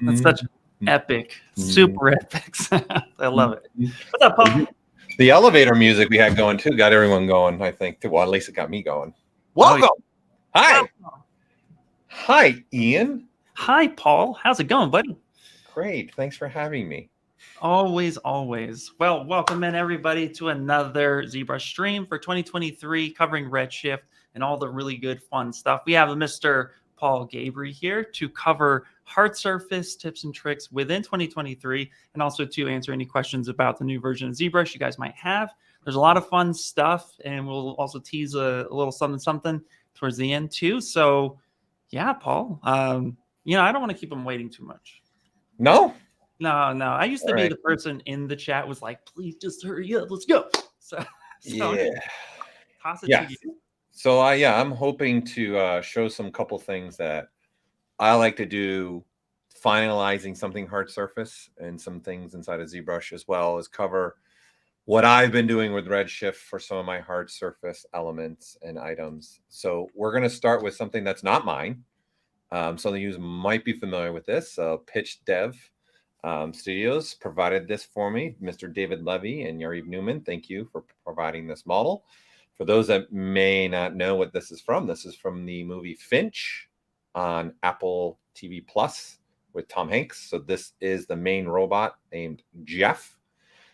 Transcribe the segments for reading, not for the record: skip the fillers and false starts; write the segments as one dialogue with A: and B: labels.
A: That's such epic, super epic. I love it. What's up, Paul?
B: The elevator music we had going too got everyone going, I think. Well, at least it got me going. Welcome.
A: Oh,
B: yeah. Hi. Welcome. Hi, Ian.
A: Hi, Paul. How's it going, buddy?
B: Great. Thanks for having me.
A: Always, always. Well, welcome in everybody to another ZBrush stream for 2023 covering Redshift and all the really good fun stuff. We have Mr. Paul Gaboury here to cover hard surface tips and tricks within 2023 and also to answer any questions about the new version of ZBrush you guys might have. There's a lot of fun stuff, and we'll also tease a little something towards the end too. So yeah, Paul, you know, I don't want to keep them waiting too much.
B: No?
A: No. I used to be the person in the chat was like, please just hurry up, let's go. So
B: yeah.
A: Toss it to you.
B: So I'm hoping to show some couple things that I like to do, finalizing something hard surface and some things inside of ZBrush, as well as cover what I've been doing with Redshift for some of my hard surface elements and items. So we're going to start with something that's not mine. Some of you might be familiar with this. Pitch Dev Studios provided this for me. Mr. David Levy and Yariv Newman, thank you for providing this model. For those that may not know what this is from the movie Finch on Apple TV Plus with Tom Hanks. So this is the main robot named Jeff.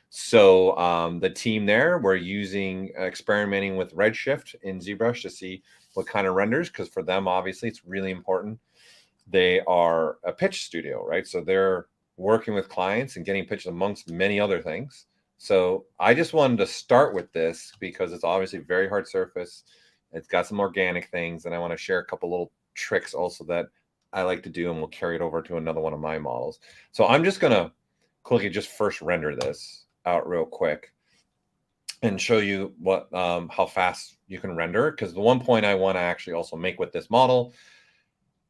B: So the team there, we're experimenting with Redshift in ZBrush to see what kind of renders, because for them, obviously, it's really important. They are a pitch studio, right? So they're working with clients and getting pitches amongst many other things. So I just wanted to start with this because it's obviously very hard surface. It's got some organic things, and I want to share a couple little tricks also that I like to do, and we'll carry it over to another one of my models. So I'm just going to quickly just first render this out real quick and show you what how fast you can render, because the one point I want to actually also make with this model,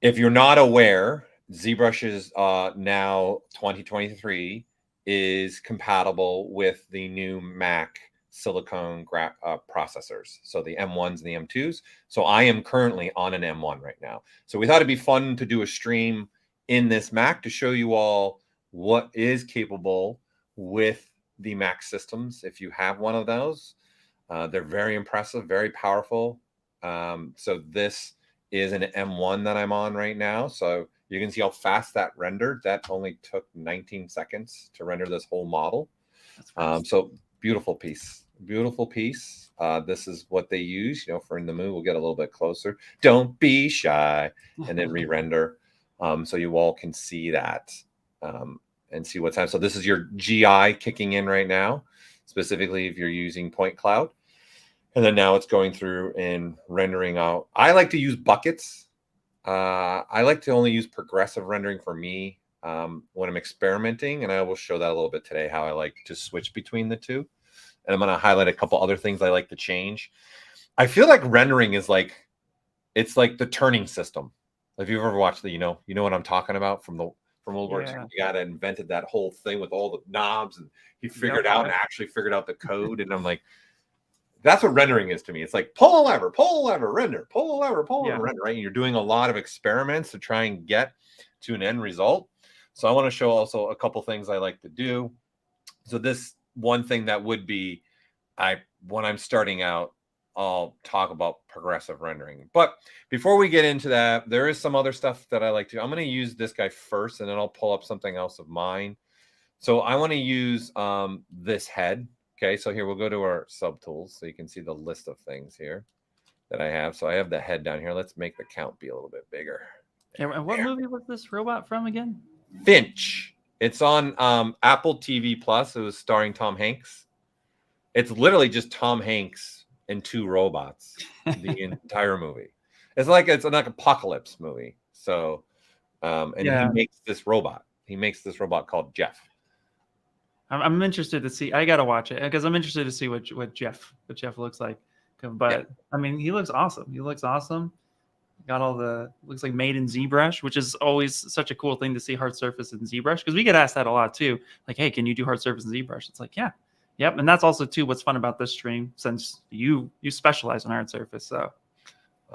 B: if you're not aware, ZBrush is now 2023 is compatible with the new Mac silicone processors, so the M1s and the M2s. So I am currently on an M1 right now. So we thought it'd be fun to do a stream in this Mac to show you all what is capable with the Mac systems. If you have one of those, they're very impressive, very powerful. So this is an M1 that I'm on right now. So you can see how fast that rendered. That only took 19 seconds to render this whole model. So beautiful piece, beautiful piece. This is what they use, for in the mood. We'll get a little bit closer. Don't be shy, and then re-render. So you all can see that and see what's happening. So this is your GI kicking in right now, specifically if you're using point cloud. And then now it's going through and rendering out. I like to use buckets. I like to only use progressive rendering for me when I'm experimenting, and I will show that a little bit today, how I like to switch between the two and I'm going to highlight a couple other things I like to change. I feel like rendering is like, it's like the turning system. If you've ever watched the, you know what I'm talking about from World War II. The guy that invented that whole thing with all the knobs, and he figured out and actually figured out the code. And I'm like, that's what rendering is to me. It's like pull a lever, render, pull a lever, pull a lever, render, right? And you're doing a lot of experiments to try and get to an end result. So I want to show also a couple things I like to do. So this one thing that would be, when I'm starting out, I'll talk about progressive rendering. But before we get into that, there is some other stuff that I like to do. I'm going to use this guy first, and then I'll pull up something else of mine. So I want to use this head. Okay, so here we'll go to our subtools so you can see the list of things here that I have. So I have the head down here. Let's make the count be a little bit bigger.
A: And what movie was this robot from again?
B: Finch. It's on Apple TV Plus. It was starring Tom Hanks. It's literally just Tom Hanks and two robots the entire movie. It's like an apocalypse movie. So he makes this robot. He makes this robot called Jeff.
A: I'm interested to see. I gotta watch it because I'm interested to see what Jeff looks like. But I mean, he looks awesome. He looks awesome. Got all the, looks like made in ZBrush, which is always such a cool thing to see hard surface in ZBrush, because we get asked that a lot too. Like, hey, can you do hard surface in ZBrush? It's like, yeah, yep. And that's also too what's fun about this stream, since you specialize in hard surface. So,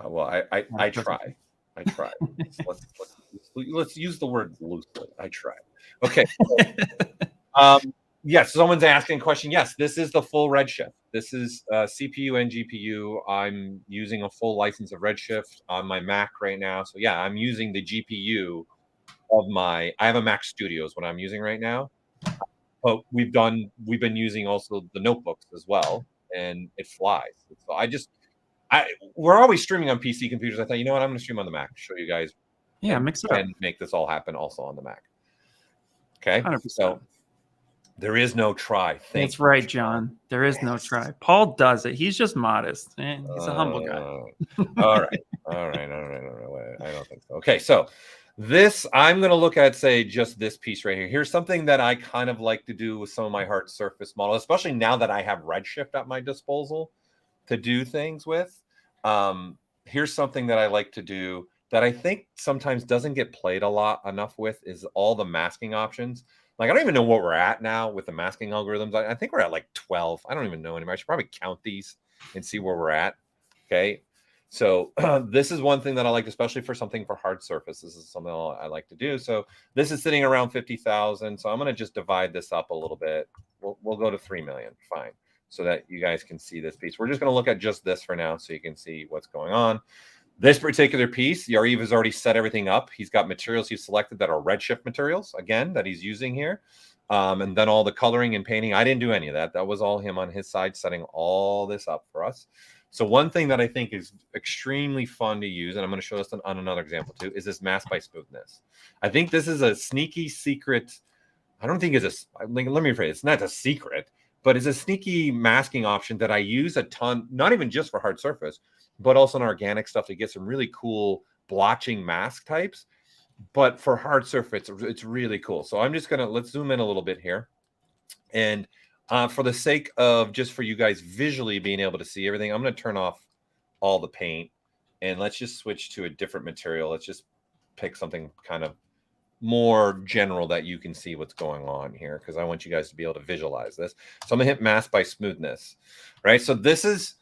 B: well, I try. Let's use the word loosely. I try. Okay. Yes, someone's asking a question. Yes, this is the full Redshift. This is CPU and GPU. I'm using a full license of Redshift on my Mac right now. So yeah, I'm using the GPU of I have a Mac Studio is what I'm using right now. But we've been using also the notebooks as well, and it flies. So we're always streaming on PC computers. I thought, you know what, I'm going to stream on the Mac, show you guys.
A: Yeah, mix it up
B: and make this all happen also on the Mac. Okay,
A: 100%.
B: So there is no try.
A: That's right, John. There is no try. Paul does it. He's just modest. He's a humble guy.
B: All right. I don't think so. Okay, so this, I'm going to look at, say, just this piece right here. Here's something that I kind of like to do with some of my hard surface models, especially now that I have Redshift at my disposal to do things with. Here's something that I like to do that I think sometimes doesn't get played enough with, is all the masking options. Like, I don't even know what we're at now with the masking algorithms. I think we're at like 12. I don't even know anymore. I should probably count these and see where we're at. Okay. So this is one thing that I like, especially for something for hard surface. This is something I like to do. So this is sitting around 50,000. So I'm going to just divide this up a little bit. We'll go to 3 million. Fine. So that you guys can see this piece. We're just going to look at just this for now so you can see what's going on. This particular piece, Yariv has already set everything up. He's got materials he's selected that are Redshift materials, again, that he's using here. And then all the coloring and painting. I didn't do any of that. That was all him on his side, setting all this up for us. So one thing that I think is extremely fun to use, and I'm going to show this on another example too, is this mask by smoothness. I think this is a sneaky secret. I don't think it's let me rephrase. It's not a secret, but it's a sneaky masking option that I use a ton, not even just for hard surface, but also in organic stuff to get some really cool blotching mask types. But for hard surface, it's really cool. So I'm just going to, let's zoom in a little bit here. And for the sake of just for you guys visually being able to see everything, I'm going to turn off all the paint. And let's just switch to a different material. Let's just pick something kind of more general that you can see what's going on here, because I want you guys to be able to visualize this. So I'm going to hit mask by smoothness, right? So this is,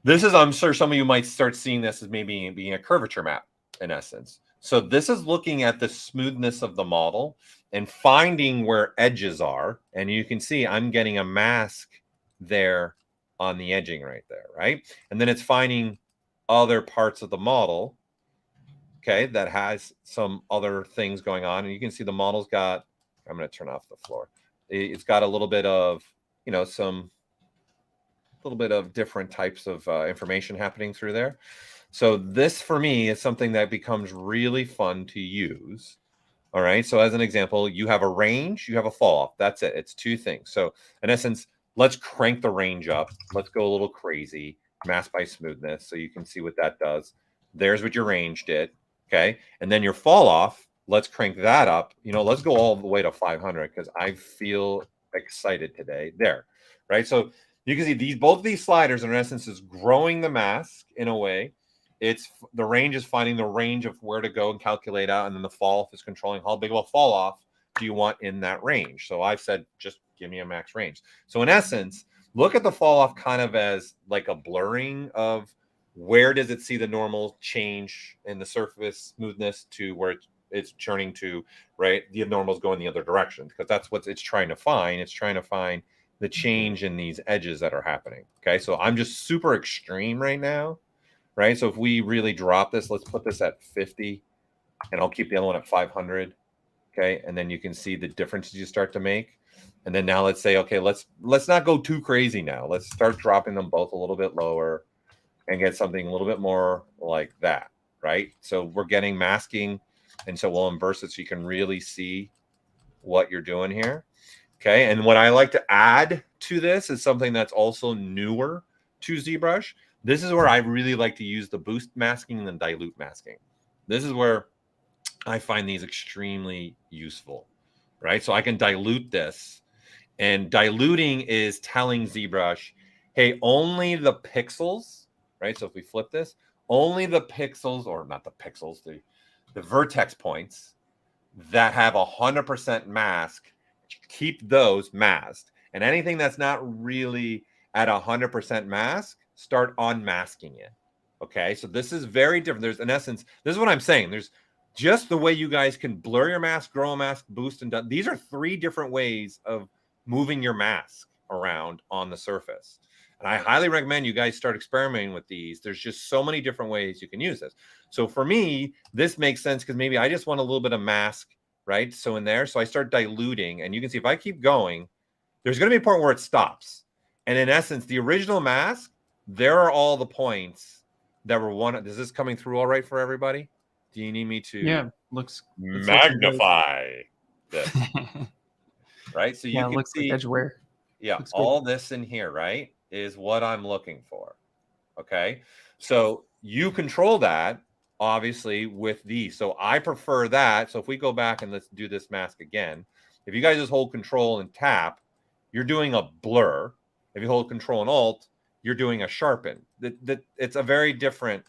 B: I'm sure some of you might start seeing this as maybe being a curvature map in essence. So this is looking at the smoothness of the model and finding where edges are. And you can see I'm getting a mask there on the edging right there, right? And then it's finding other parts of the model, okay, that has some other things going on. And you can see the model's got, I'm going to turn off the floor. It's got a little bit of, you know, a little bit of different types of information happening through there. So this for me is something that becomes really fun to use. All right. So as an example, you have a range, you have a fall off. That's it. It's two things. So in essence, let's crank the range up. Let's go a little crazy. Mask by smoothness. So you can see what that does. There's what your range did. Okay. And then your fall off, let's crank that up. You know, let's go all the way to 500 because I feel excited today. There. right? So you can see both of these sliders in essence is growing the mask in a way. It's the range is finding the range of where to go and calculate out, and then the fall off is controlling how big of a fall off do you want in that range. So I've said just give me a max range. So in essence, look at the fall off kind of as like a blurring of where does it see the normal change in the surface smoothness to where it's churning to, right? The normal's going the other direction because that's what it's trying to find. It's trying to find the change in these edges that are happening. Okay, so I'm just super extreme right now, right? So if we really drop this, let's put this at 50 and I'll keep the other one at 500. Okay, and then you can see the differences you start to make. And then now let's say, okay, let's not go too crazy now. Let's start dropping them both a little bit lower and get something a little bit more like that, right? So we're getting masking, and so we'll inverse it so you can really see what you're doing here. Okay, and what I like to add to this is something that's also newer to ZBrush. This is where I really like to use the boost masking and the dilute masking. This is where I find these extremely useful, right? So I can dilute this, and diluting is telling ZBrush, hey, only the pixels, right? So if we flip this, only the pixels, or not the pixels, the vertex points that have 100% mask, keep those masked. And anything that's not really at 100% mask, start unmasking it. Okay, so this is very different. There's, in essence, this is what I'm saying. There's just the way you guys can blur your mask, grow a mask, boost, and done. These are 3 different ways of moving your mask around on the surface. And I highly recommend you guys start experimenting with these. There's just so many different ways you can use this. So for me, this makes sense because maybe I just want a little bit of mask, right? So in there, so I start diluting, and you can see if I keep going, there's going to be a point where it stops. And in essence, the original mask, there are all the points that were one. Is this coming through all right for everybody? Do you need me to magnify this? Right? So you
A: yeah,
B: can
A: looks
B: see,
A: like edgeware.
B: yeah, all this in here, right, is what I'm looking for. Okay, so you control that obviously with these. So I prefer that. So if we go back and let's do this mask again, if you guys just hold Control and tap, you're doing a blur. If you hold Control and Alt, you're doing a sharpen. It's a very different,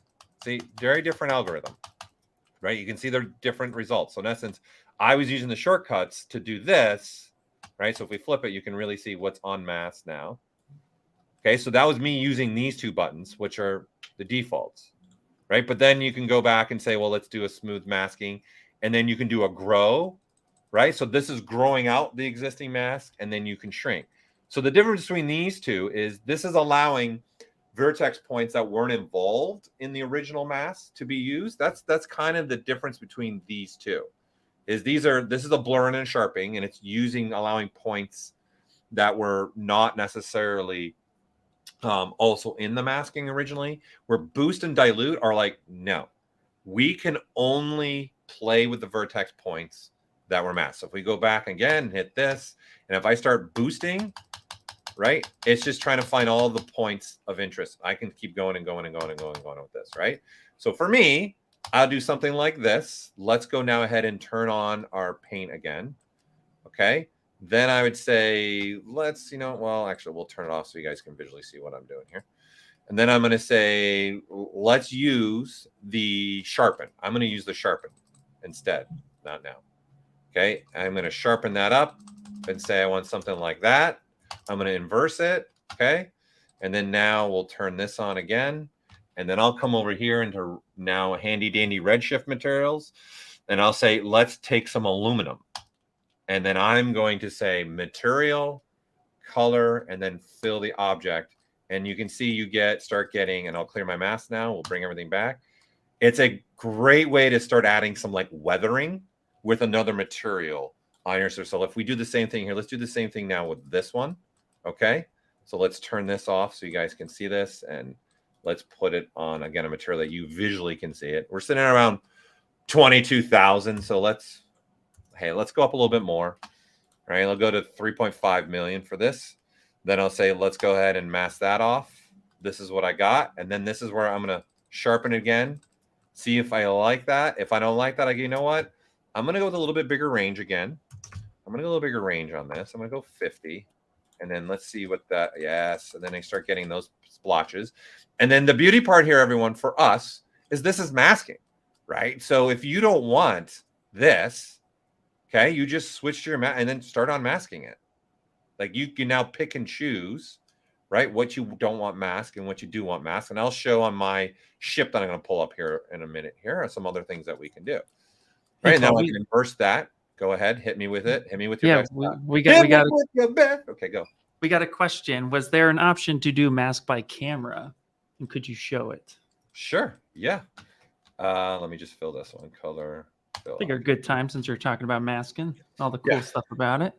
B: very different algorithm, right? You can see they're different results. So in essence, I was using the shortcuts to do this, right? So if we flip it, you can really see what's unmasked now. Okay, so that was me using these 2 buttons, which are the defaults, right? But then you can go back and say, well, let's do a smooth masking, and then you can do a grow, right? So this is growing out the existing mask, and then you can shrink. So the difference between these 2 is this is allowing vertex points that weren't involved in the original mask to be used. That's kind of the difference between these 2. Is this is a blur and a sharpening, and it's allowing points that were not necessarily also in the masking originally, where boost and dilute are like, no, we can only play with the vertex points that were masked. So if we go back again and hit this, and if I start boosting, right, it's just trying to find all the points of interest. I can keep going and going and going and going and going with this, right? So for me, I'll do something like this. Let's go now ahead and turn on our paint again. Okay. Then I would say, well, actually, we'll turn it off so you guys can visually see what I'm doing here. And then I'm going to say, let's use the sharpen. I'm going to use the sharpen instead, not now. Okay. I'm going to sharpen that up and say I want something like that. I'm going to inverse it. Okay. And then now we'll turn this on again. And then I'll come over here into now handy dandy Redshift materials. And I'll say, let's take some aluminum. And then I'm going to say material, color, and then fill the object. And you can see you start getting, and I'll clear my mask now. We'll bring everything back. It's a great way to start adding some like weathering with another material on your surface. So if we do the same thing here, let's do the same thing now with this one. Okay. So let's turn this off so you guys can see this. And let's put it on, again, a material that you visually can see it. We're sitting at around 22,000. So let's go up a little bit more. All right, I'll go to 3.5 million for this. Then I'll say, let's go ahead and mask that off. This is what I got. And then this is where I'm going to sharpen it again. See if I like that. If I don't like that, you know what? I'm going to go with a little bit bigger range again. I'm going to go a little bigger range on this. I'm going to go 50. And then let's see what that, yes. And then I start getting those splotches. And then the beauty part here, everyone, for us, is this is masking, right? So if you don't want this, okay, you just switch to your mask and then start on masking it. Like you can now pick and choose, right, what you don't want mask and what you do want mask. And I'll show on my ship that I'm going to pull up here in a minute. Here are some other things that we can do. Right,
A: Hey,
B: now
A: Paul,
B: I can inverse that. Go ahead, hit me with it. Hit me with your
A: yeah,
B: best.
A: we got
B: Okay, go.
A: we got a question. Was there an option to do mask by camera, and could you show it?
B: Sure. Yeah. Let me just fill this one. Color.
A: I think a good time since you're talking about masking, all the cool stuff about it.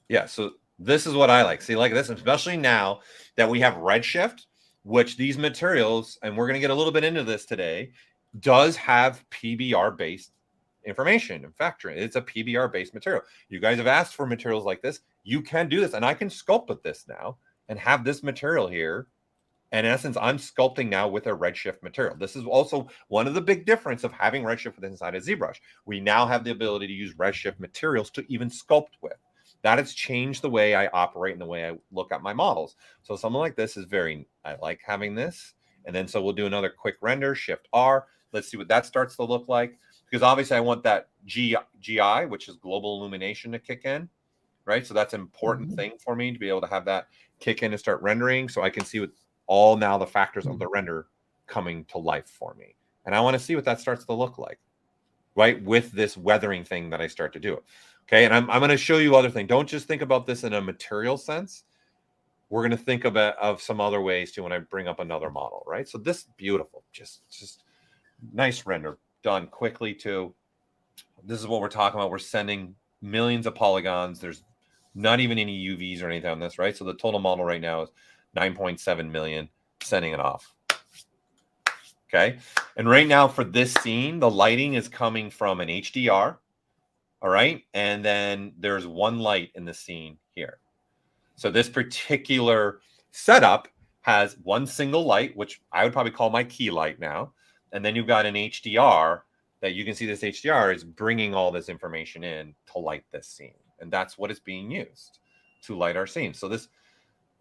B: Yeah. So this is what I like. See, like this, especially now that we have Redshift, which these materials, and we're going to get a little bit into this today, does have PBR based information and factoring. It's a PBR based material. You guys have asked for materials like this. You can do this, and I can sculpt with this now and have this material here. And in essence, I'm sculpting now with a Redshift material. This is also one of the big difference of having Redshift inside of ZBrush. We now have the ability to use Redshift materials to even sculpt with. That has changed the way I operate and the way I look at my models. So something like this is I like having this. And then so we'll do another quick render, Shift R. Let's see what that starts to look like. Because obviously I want that GI, which is global illumination, to kick in, right? So that's an important thing for me to be able to have that kick in and start rendering so I can see what all now the factors of the render coming to life for me. And I want to see what that starts to look like, right? With this weathering thing that I start to do. Okay, and I'm going to show you other things. Don't just think about this in a material sense. We're going to think of some other ways too when I bring up another model, right? So this beautiful, just nice render done quickly too. This is what we're talking about. We're sending millions of polygons. There's not even any UVs or anything on this, right? So the total model right now is 9.7 million, sending it off. Okay, and right now for this scene, the lighting is coming from an HDR. All right, and then there's one light in the scene here. So this particular setup has one single light, which I would probably call my key light now. And then you've got an HDR that you can see this HDR is bringing all this information in to light this scene. And that's what is being used to light our scene. So it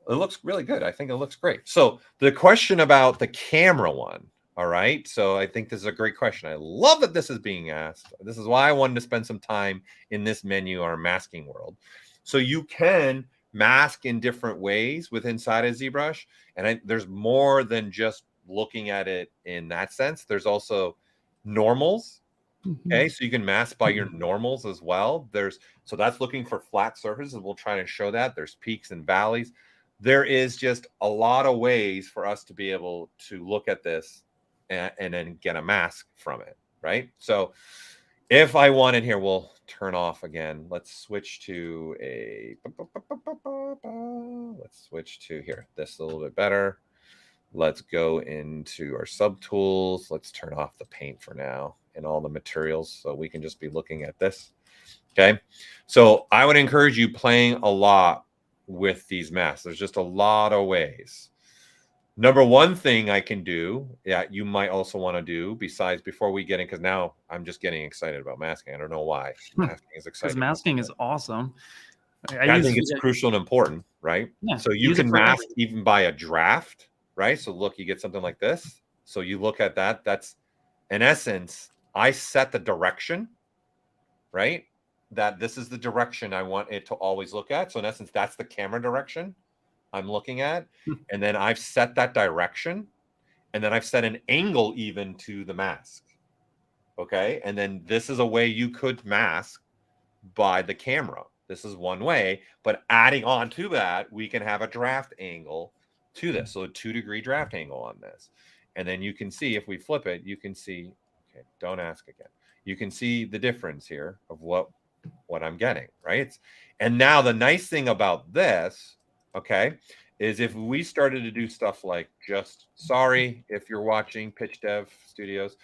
B: looks really good. I think it looks great. So the question about the camera one, all right. So I think this is a great question. I love that this is being asked. This is why I wanted to spend some time in this menu, our masking world. So you can mask in different ways with inside of ZBrush. And there's more than just looking at it in that sense. There's also normals. Okay, so you can mask by your normals as well. So that's looking for flat surfaces. We'll try to show that. There's peaks and valleys. There is just a lot of ways for us to be able to look at this and then get a mask from it, right? So if I wanted here, we'll turn off again. Let's switch to let's switch to here. This a little bit better. Let's go into our subtools. Let's turn off the paint for now and all the materials so we can just be looking at this. Okay, so I would encourage you playing a lot with these masks. There's just a lot of ways. Number one thing I can do, you might also want to do besides before we get in, because now I'm just getting excited about masking. I don't know why. Masking is exciting.
A: Because masking is awesome.
B: I think it's crucial and important, right?
A: Yeah,
B: so you can mask even by a draft, right? So look, you get something like this. So you look at that. That's in essence, I set the direction, right? That this is the direction I want it to always look at. So in essence, that's the camera direction I'm looking at. And then I've set that direction. And then I've set an angle even to the mask. Okay. And then this is a way you could mask by the camera. This is one way. But adding on to that, we can have a draft angle to this. So a 2-degree draft angle on this. And then you can see, if we flip it, you can see, okay, don't ask again. You can see the difference here of what I'm getting, right? And now the nice thing about this, okay, is if we started to do stuff like sorry if you're watching Pitch Dev Studios,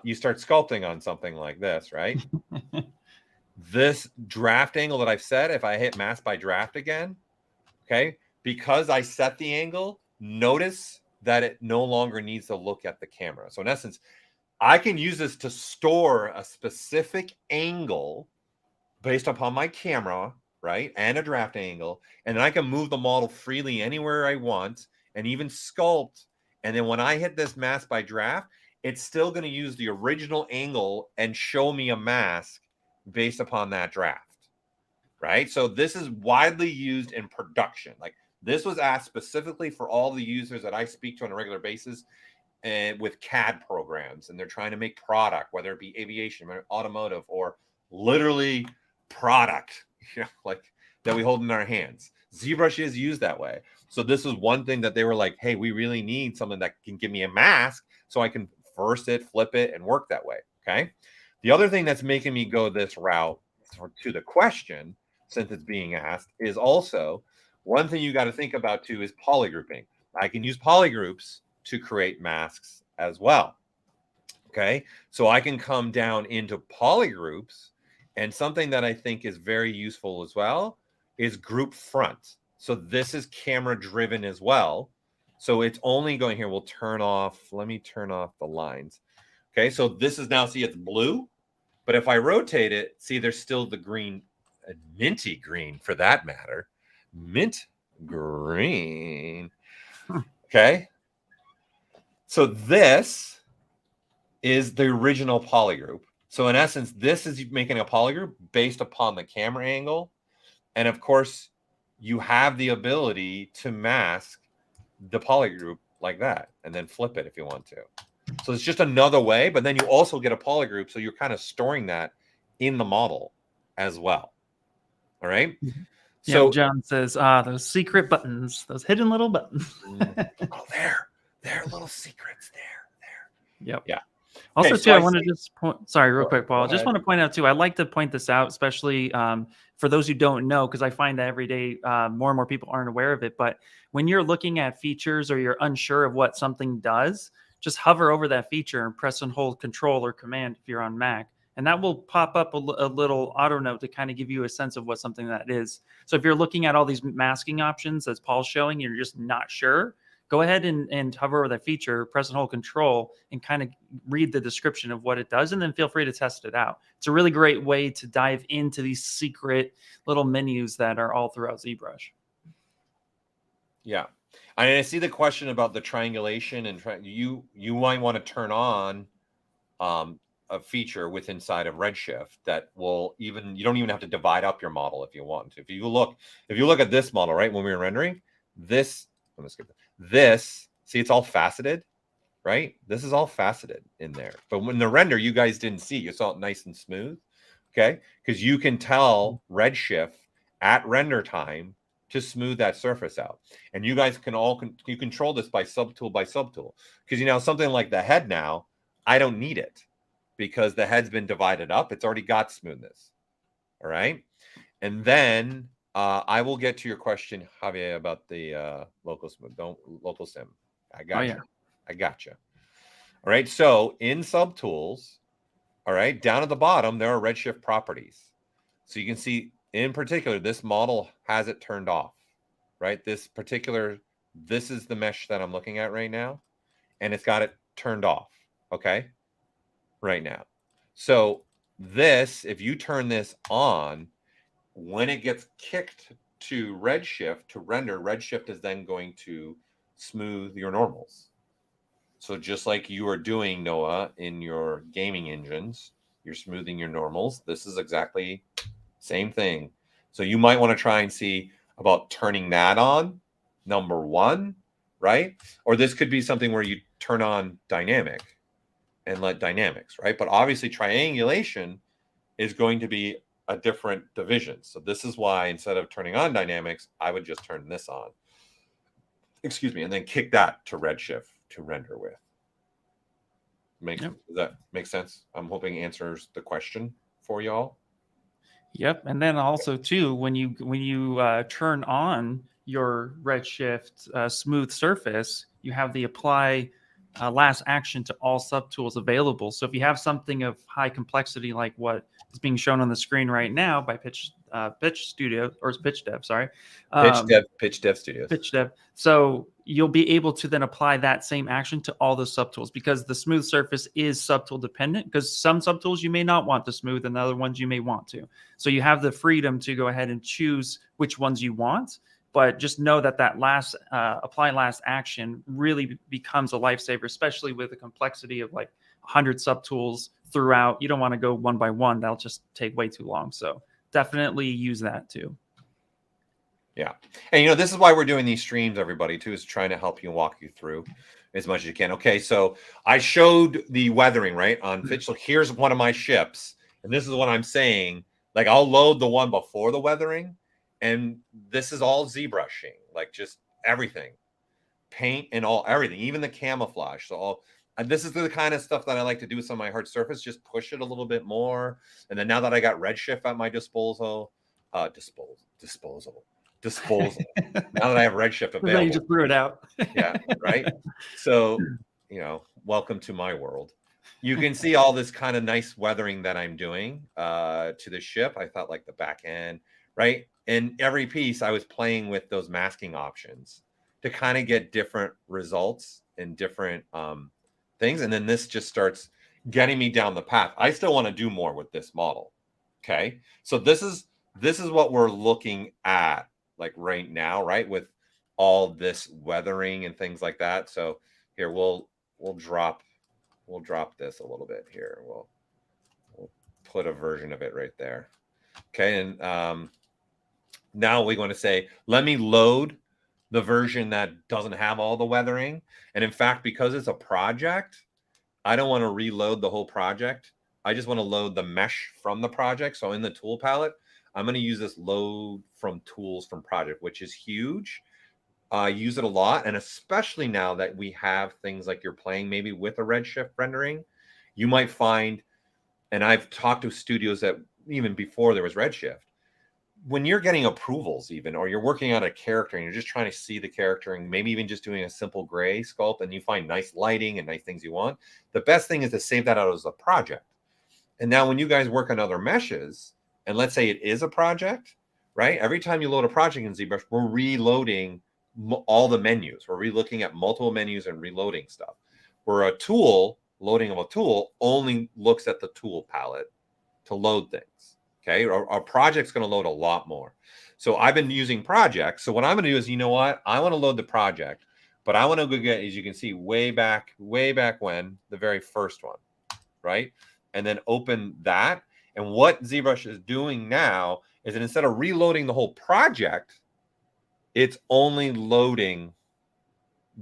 B: you start sculpting on something like this, right? This draft angle that I've set, if I hit mask by draft again, okay, because I set the angle, notice that it no longer needs to look at the camera. So in essence, I can use this to store a specific angle based upon my camera right? And a draft angle. And then I can move the model freely anywhere I want and even sculpt. And then when I hit this mask by draft, it's still going to use the original angle and show me a mask based upon that draft, right? So this is widely used in production. Like this was asked specifically for all the users that I speak to on a regular basis and with CAD programs, and they're trying to make product, whether it be aviation, automotive, or literally product, like that we hold in our hands. ZBrush is used that way. So this is one thing that they were like, hey, we really need something that can give me a mask so I can verse it, flip it, and work that way. Okay. The other thing that's making me go this route to the question, since it's being asked, is also one thing you got to think about too is polygrouping. I can use polygroups to create masks as well. Okay. So I can come down into polygroups, and something that I think is very useful as well is group front. So this is camera driven as well. So it's only going here. We'll turn off. Let me turn off the lines. Okay. So this is now, see, it's blue. But if I rotate it, see, there's still the green, minty green for that matter. Mint green. Okay. So this is the original polygroup. So in essence, this is making a polygroup based upon the camera angle. And of course, you have the ability to mask the polygroup like that and then flip it if you want to. So it's just another way, but then you also get a polygroup. So you're kind of storing that in the model as well. All right.
A: Yeah,
B: So
A: John says, those secret buttons, those hidden little buttons.
B: oh, there are little secrets there.
A: Yep.
B: Yeah.
A: Also,
B: Okay,
A: too,
B: so
A: I want to just point, sorry, real quick, Paul. I just
B: ahead.
A: want to point out, too, I like to point this out, especially for those who don't know, because I find that every day more and more people aren't aware of it. But when you're looking at features or you're unsure of what something does, just hover over that feature and press and hold Control or Command if you're on Mac. And that will pop up a little auto note to kind of give you a sense of what something that is. So if you're looking at all these masking options as Paul's showing, you're just not sure, go ahead and hover over that feature, press and hold Control, and kind of read the description of what it does, and then feel free to test it out. It's a really great way to dive into these secret little menus that are all throughout ZBrush.
B: Yeah. I see the question about the triangulation, and you might want to turn on a feature within inside of Redshift that will even, you don't even have to divide up your model if you want to. If you look at this model, right, when we were rendering this, let me skip this. See, it's all faceted, right? This is all faceted in there. But when the render, you guys didn't see, you saw it nice and smooth, okay? Because you can tell Redshift at render time to smooth that surface out. And you guys can you control this by subtool by subtool. Because, you know, something like the head now, I don't need it because the head's been divided up. It's already got smoothness. All right. And then I will get to your question, Javier, about the local sim. I got you. I got you. All right. So in subtools, all right, down at the bottom, there are Redshift properties. So you can see in particular, this model has it turned off, right? This is the mesh that I'm looking at right now, and it's got it turned off, okay, right now. So this, if you turn this on, when it gets kicked to Redshift to render, Redshift is then going to smooth your normals. So just like you are doing, Noah, in your gaming engines, you're smoothing your normals. This is exactly same thing. So you might want to try and see about turning that on, number one, right? Or this could be something where you turn on dynamic and let dynamics, right? But obviously triangulation is going to be a different division. So this is why instead of turning on dynamics, I would just turn this on. Excuse me, and then kick that to Redshift to render with. Does that make sense? I'm hoping answers the question for y'all.
A: Yep. And then also too, when you turn on your Redshift smooth surface, you have the apply last action to all subtools available. So if you have something of high complexity like what is being shown on the screen right now by Pitch Studio, or Pitch Dev, sorry.
B: Pitch Dev Studios.
A: Pitch Dev. So you'll be able to then apply that same action to all the subtools, because the smooth surface is subtool dependent, because some subtools you may not want to smooth and other ones you may want to. So you have the freedom to go ahead and choose which ones you want. But just know that that last apply last action really becomes a lifesaver, especially with the complexity of like 100 subtools throughout. You don't want to go one by one. That'll just take way too long. So definitely use that too.
B: Yeah. And, you know, this is why we're doing these streams, everybody, too, is trying to help you, walk you through as much as you can. Okay, so I showed the weathering, right, on Fitch. So here's one of my ships. And this is what I'm saying. Like, I'll load the one before the weathering. And this is all ZBrushing, like just everything, paint and everything, even the camouflage. So this is the kind of stuff that I like to do with some of my hard surface, just push it a little bit more. And then now that I got Redshift at my disposal, now that I have Redshift available,
A: You just threw it out.
B: Yeah, right. So, you know, welcome to my world. You can see all this kind of nice weathering that I'm doing to the ship. I thought like the back end, right? In every piece, I was playing with those masking options to kind of get different results and different things. And then this just starts getting me down the path. I still want to do more with this model. Okay. So this is what we're looking at like right now, right? With all this weathering and things like that. So here we'll drop this a little bit here. We'll put a version of it right there. Okay. And now we're going to say, let me load the version that doesn't have all the weathering. And in fact, because it's a project, I don't want to reload the whole project. I just want to load the mesh from the project. So in the tool palette, I'm going to use this load from tools from project, which is huge. I use it a lot. And especially now that we have things like you're playing maybe with a Redshift rendering, you might find, and I've talked to studios that even before there was Redshift, when you're getting approvals even, or you're working on a character and you're just trying to see the character and maybe even just doing a simple gray sculpt and you find nice lighting and nice things you want, the best thing is to save that out as a project. And now when you guys work on other meshes, and let's say it is a project, right? Every time you load a project in ZBrush, we're reloading all the menus. We're relooking at multiple menus and reloading stuff. Where a tool, loading of a tool, only looks at the tool palette to load things. Okay, our project's going to load a lot more. So I've been using projects. So what I'm going to do is, you know what? I want to load the project, but I want to go get, as you can see, way back when, the very first one, right? And then open that. And what ZBrush is doing now is that instead of reloading the whole project, it's only loading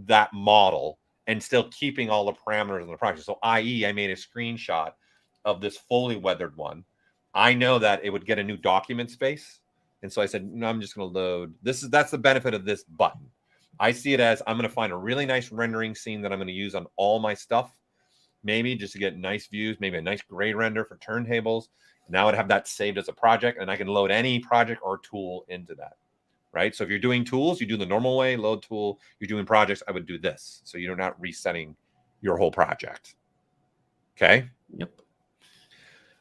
B: that model and still keeping all the parameters in the project. So i.e., I made a screenshot of this fully weathered one. I know that it would get a new document space. And so I said, no, I'm just going to load. That's the benefit of this button. I see it as I'm going to find a really nice rendering scene that I'm going to use on all my stuff. Maybe just to get nice views, maybe a nice gray render for turntables. Now I'd have that saved as a project, and I can load any project or tool into that, right? So if you're doing tools, you do the normal way, load tool. You're doing projects, I would do this. So you're not resetting your whole project. Okay?
A: Yep.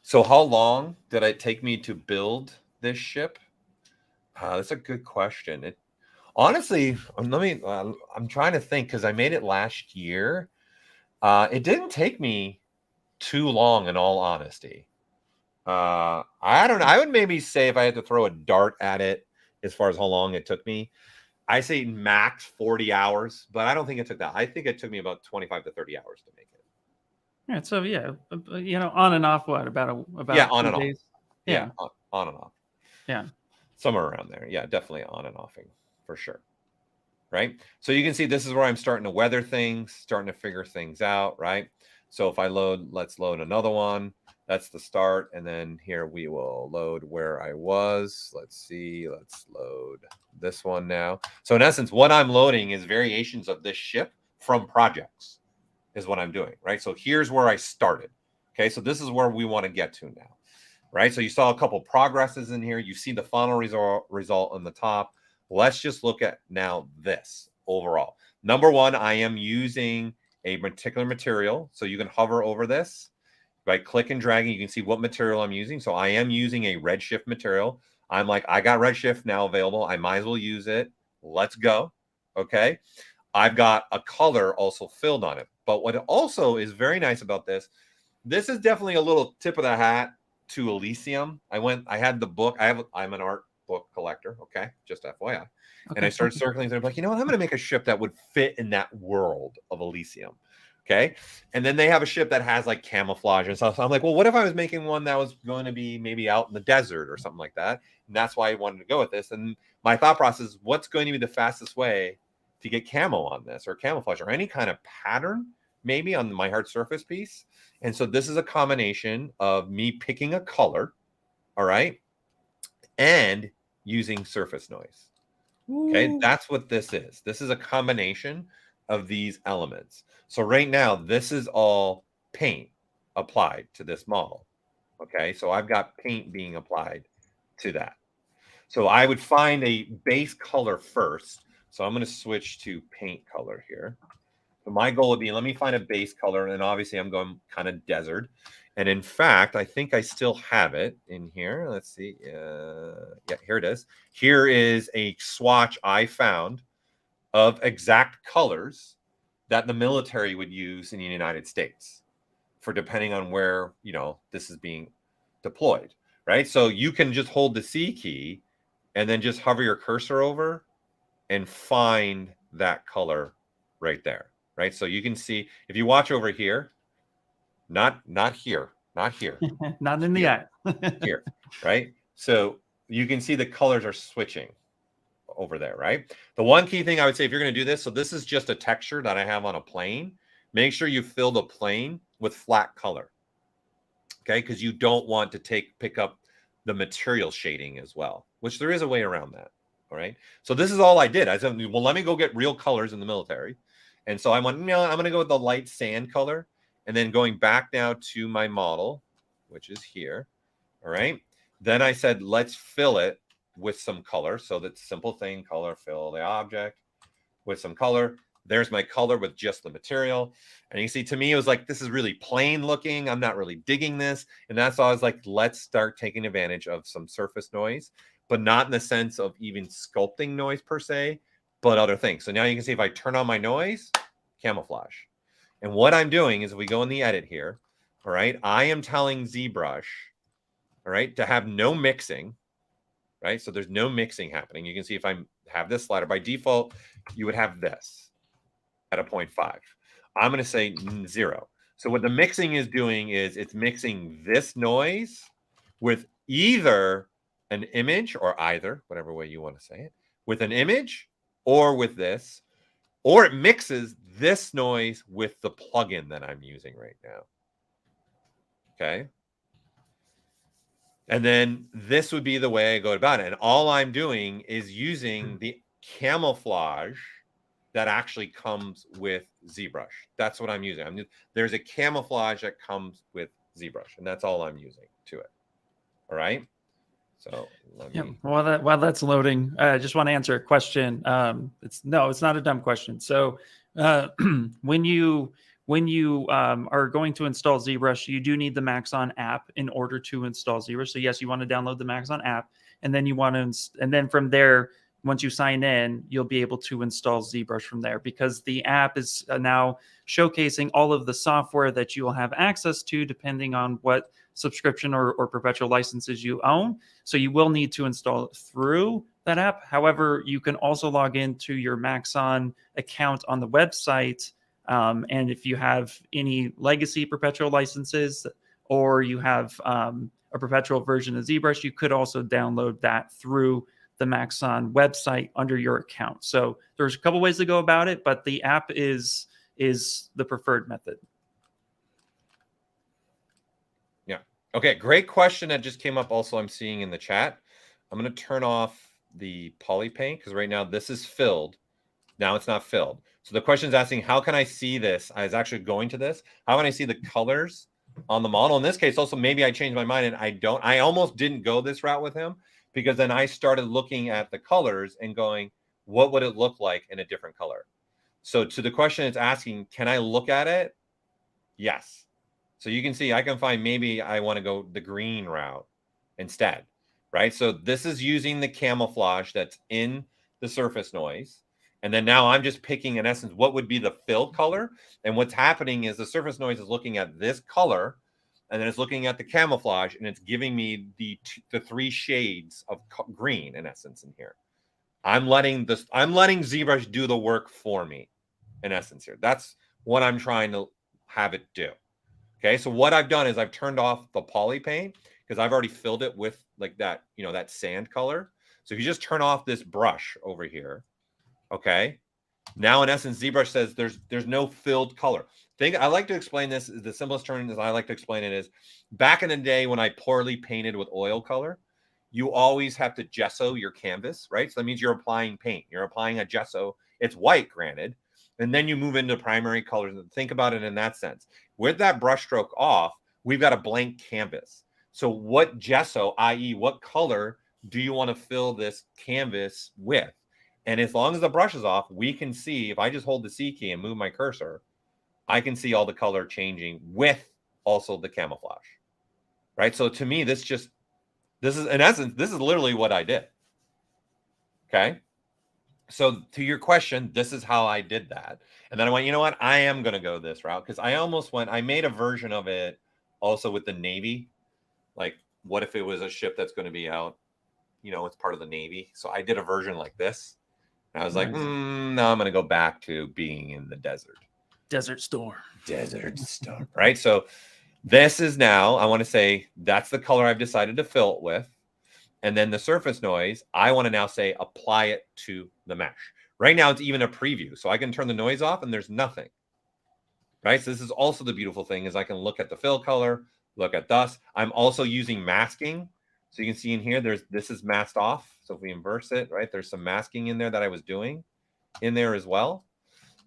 A: So
B: how long did it take me to build this ship? That's a good question. Honestly, I'm trying to think, because I made it last year. It didn't take me too long, in all honesty. I don't know. I would maybe say, if I had to throw a dart at it as far as how long it took me, I say max 40 hours, but I don't think it took that. I think it took me about 25 to 30 hours to make it.
A: Yeah. So yeah, you know, on and off, what, about
B: on and
A: days?
B: Off. Yeah, on and off.
A: Yeah.
B: Somewhere around there. Yeah, definitely on and offing for sure. Right. So you can see this is where I'm starting to weather things, starting to figure things out. Right. So if I let's load another one. That's the start. And then here we will load where I was. Let's see. Let's load this one now. So in essence, what I'm loading is variations of this ship from projects is what I'm doing. Right. So here's where I started. Okay. So this is where we want to get to now. Right. So you saw a couple progresses in here. You see the final result on the top. Let's just look at now this overall. Number one, I am using a particular material. So you can hover over this by click and dragging. You can see what material I'm using. So I am using a Redshift material. I'm like, I got Redshift now available. I might as well use it. Let's go. Okay. I've got a color also filled on it. But what also is very nice about this is definitely a little tip of the hat to Elysium. I had the book. I'm an art book collector. Okay. Just FYI. Okay. And I started circling. And I'm like, you know what? I'm going to make a ship that would fit in that world of Elysium. Okay. And then they have a ship that has like camouflage and stuff. So I'm like, well, what if I was making one that was going to be maybe out in the desert or something like that? And that's why I wanted to go with this. And my thought process is, what's going to be the fastest way to get camo on this, or camouflage, or any kind of pattern maybe on my hard surface piece? And so this is a combination of me picking a color, all right, and using surface noise. Okay. Ooh. That's what this is. This is a combination of these elements. So right now, this is all paint applied to this model. Okay. So I've got paint being applied to that. So I would find a base color first. So I'm going to switch to paint color here. So my goal would be, let me find a base color. And obviously I'm going kind of desert. And in fact, I think I still have it in here. Let's see. Yeah, here it is. Here is a swatch I found of exact colors that the military would use in the United States for depending on where, you know, this is being deployed, right? So you can just hold the C key and then just hover your cursor over and find that color right there, right? So you can see, if you watch over here, not here, not here.
A: Not in the eye.
B: Here, right? So you can see the colors are switching over there, right? The one key thing I would say, if you're going to do this, so this is just a texture that I have on a plane. Make sure you fill the plane with flat color, okay? Because you don't want to pick up the material shading as well, which there is a way around that, all right? So this is all I did. I said, well, let me go get real colors in the military. And so I went, no, I'm going to go with the light sand color. And then going back now to my model, which is here, all right? Then I said, let's fill it with some color. So that's simple thing, color, fill the object with some color. There's my color with just the material. And you see, to me, it was like, this is really plain looking. I'm not really digging this. And that's why I was like, let's start taking advantage of some surface noise, but not in the sense of even sculpting noise per se, but other things. So now you can see if I turn on my noise, camouflage. And what I'm doing is, if we go in the edit here, all right, I am telling ZBrush, all right, to have no mixing, right? So there's no mixing happening. You can see if I have this slider, by default, you would have this at a 0.5. I'm going to say 0. So what the mixing is doing is it's mixing this noise with either an image, or either, whatever way you want to say it, with an image or with this, or it mixes this noise with the plugin that I'm using right now. Okay. And then this would be the way I go about it. And all I'm doing is using the camouflage that actually comes with ZBrush. That's what I'm using. There's a camouflage that comes with ZBrush, and that's all I'm using to it. All right. So
A: while that's loading, I just want to answer a question. It's not a dumb question. So when you are going to install ZBrush, you do need the Maxon app in order to install ZBrush. So yes, you want to download the Maxon app, and then and then from there, once you sign in, you'll be able to install ZBrush from there, because the app is now showcasing all of the software that you will have access to depending on what subscription or perpetual licenses you own. So you will need to install it through that app. However, you can also log into your Maxon account on the website. And if you have any legacy perpetual licenses, or you have a perpetual version of ZBrush, you could also download that through the Maxon website under your account. So there's a couple ways to go about it, but the app is the preferred method.
B: Yeah. Okay. Great question that just came up. Also, I'm seeing in the chat. I'm going to turn off the poly paint, because right now this is filled. Now it's not filled. So the question is asking, how can I see this? I was actually going to this. How can I see the colors on the model? In this case, also, maybe I changed my mind and I almost didn't go this route with him, because then I started looking at the colors and going, what would it look like in a different color? So to the question it's asking, can I look at it? Yes. So you can see I can find maybe I want to go the green route instead, right? So this is using the camouflage that's in the surface noise. And then now I'm just picking, in essence, what would be the fill color. And what's happening is the surface noise is looking at this color, and then it's looking at the camouflage, and it's giving me the 3 shades of green, in essence, in here. I'm letting ZBrush do the work for me, in essence here. That's what I'm trying to have it do. Okay, so what I've done is I've turned off the poly paint because I've already filled it with like that, that sand color. So if you just turn off this brush over here, okay, now in essence, ZBrush says there's no filled color. I like to explain this, the simplest term is I like to explain it is, back in the day when I poorly painted with oil color, you always have to gesso your canvas, right? So that means you're applying paint. You're applying a gesso. It's white, granted. And then you move into primary colors and think about it in that sense. With that brush stroke off, we've got a blank canvas. So what gesso, i.e. what color do you want to fill this canvas with? And as long as the brush is off, we can see, if I just hold the C key and move my cursor, I can see all the color changing with also the camouflage, right? So to me, this is, in essence, this is literally what I did. Okay. So to your question, this is how I did that. And then I went, you know what? I am going to go this route because I made a version of it also with the Navy. Like, what if it was a ship that's going to be out, it's part of the Navy. So I did a version like this. And I was like, no, I'm going to go back to being in the desert.
A: Desert Storm.
B: Desert Storm, right? So this is now, I want to say that's the color I've decided to fill it with. And then the surface noise, I want to now say apply it to the mesh. Right now, it's even a preview. So I can turn the noise off and there's nothing. Right? So this is also the beautiful thing is I can look at the fill color, look at dust. I'm also using masking. So you can see in here, this is masked off. So if we inverse it, right, there's some masking in there that I was doing in there as well.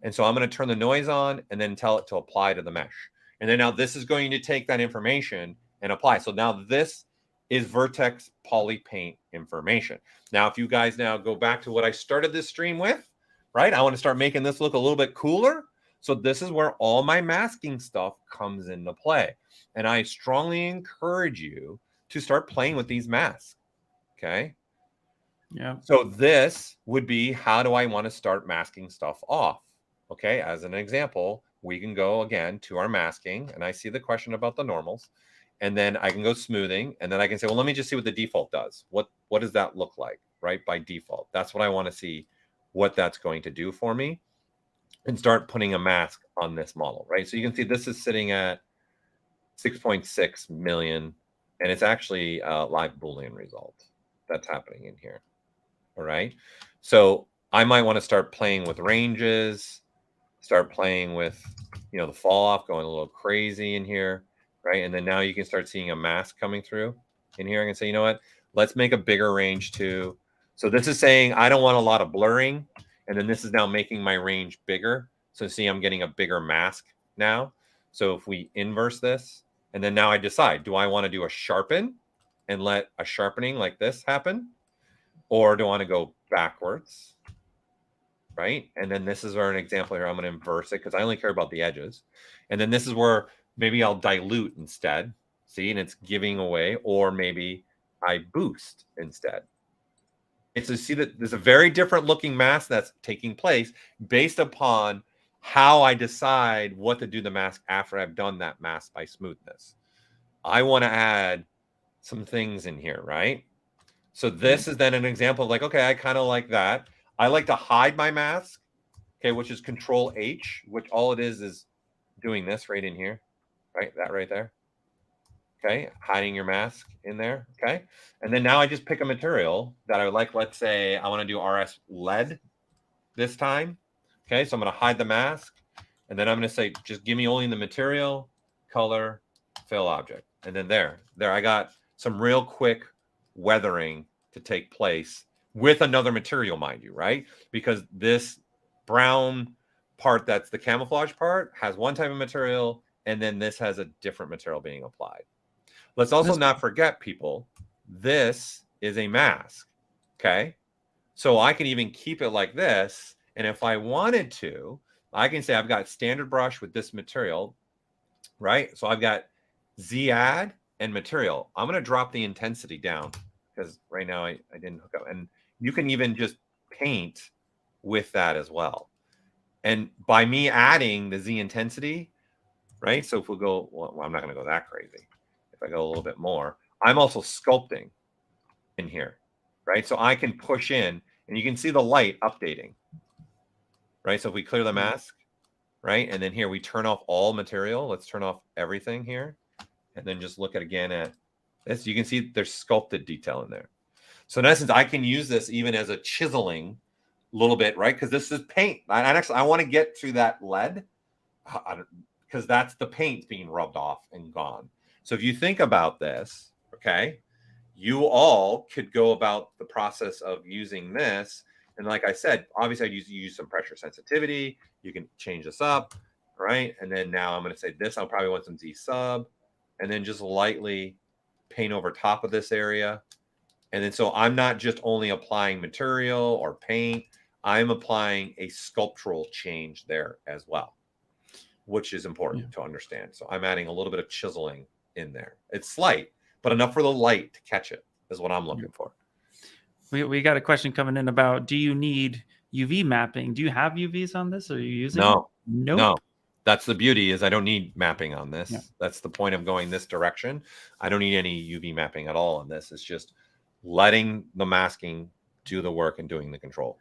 B: And so I'm going to turn the noise on and then tell it to apply to the mesh. And then now this is going to take that information and apply. So now this is Vertex Poly Paint information. Now, if you guys now go back to what I started this stream with, right? I want to start making this look a little bit cooler. So this is where all my masking stuff comes into play. And I strongly encourage you to start playing with these masks. Okay.
A: Yeah.
B: So this would be, how do I want to start masking stuff off? Okay. As an example, we can go again to our masking, and I see the question about the normals. And then I can go smoothing, and then I can say, well, let me just see what the default does. What does that look like, right? By default, that's what I want to see, what that's going to do for me, and start putting a mask on this model, right? So you can see this is sitting at 6.6 million, and it's actually a live Boolean result that's happening in here. All right. So I might want to start playing with ranges, start playing with, the fall off, going a little crazy in here. Right. And then now you can start seeing a mask coming through in here. I can say, you know what, let's make a bigger range too. So this is saying I don't want a lot of blurring. And then this is now making my range bigger. So see, I'm getting a bigger mask now. So if we inverse this, and then now I decide, do I want to do a sharpen and let a sharpening like this happen? Or do I want to go backwards? Right. And then this is where an example here, I'm going to inverse it because I only care about the edges. And then this is where maybe I'll dilute instead. See, and it's giving away, or maybe I boost instead. And so see that there's a very different looking mask that's taking place based upon how I decide what to do the mask after I've done that mask by smoothness. I want to add some things in here, right? So this is then an example of like, okay, I kind of like that. I like to hide my mask, okay, which is Control H, which all it is doing this right in here. Right, that right there. Okay, hiding your mask in there. Okay, and then now I just pick a material that I would like. Let's say I want to do RS lead this time. Okay, so I'm going to hide the mask, and then I'm going to say, just give me only the material, color, fill object, and then there I got some real quick weathering to take place with another material, mind you, right? Because this brown part, that's the camouflage part, has one type of material. And then this has a different material being applied. Let's also not forget, people, this is a mask. Okay. So I can even keep it like this. And if I wanted to, I can say I've got standard brush with this material, right? So I've got Z add and material. I'm going to drop the intensity down because right now I didn't hook up. And you can even just paint with that as well. And by me adding the Z intensity, right? So if we go, well, I'm not going to go that crazy. If I go a little bit more, I'm also sculpting in here, right? So I can push in and you can see the light updating, right? So if we clear the mask, right? And then here we turn off all material. Let's turn off everything here. And then just look at again at this. You can see there's sculpted detail in there. So in essence, I can use this even as a chiseling a little bit, right? Because this is paint. I want to get to that lead because that's the paint being rubbed off and gone. So if you think about this, okay, you all could go about the process of using this. And like I said, obviously I'd use some pressure sensitivity. You can change this up, right? And then now I'm going to say this. I'll probably want some Z sub. And then just lightly paint over top of this area. And then so I'm not just only applying material or paint, I'm applying a sculptural change there as well, which is important to understand. So I'm adding a little bit of chiseling in there. It's slight, but enough for the light to catch it is what I'm looking for.
A: We got a question coming in about, do you need UV mapping? Do you have UVs on this? Or are you using
B: No.
A: Nope.
B: No. That's the beauty is I don't need mapping on this.
A: Yeah.
B: That's the point of going this direction. I don't need any UV mapping at all on this. It's just letting the masking do the work and doing the control.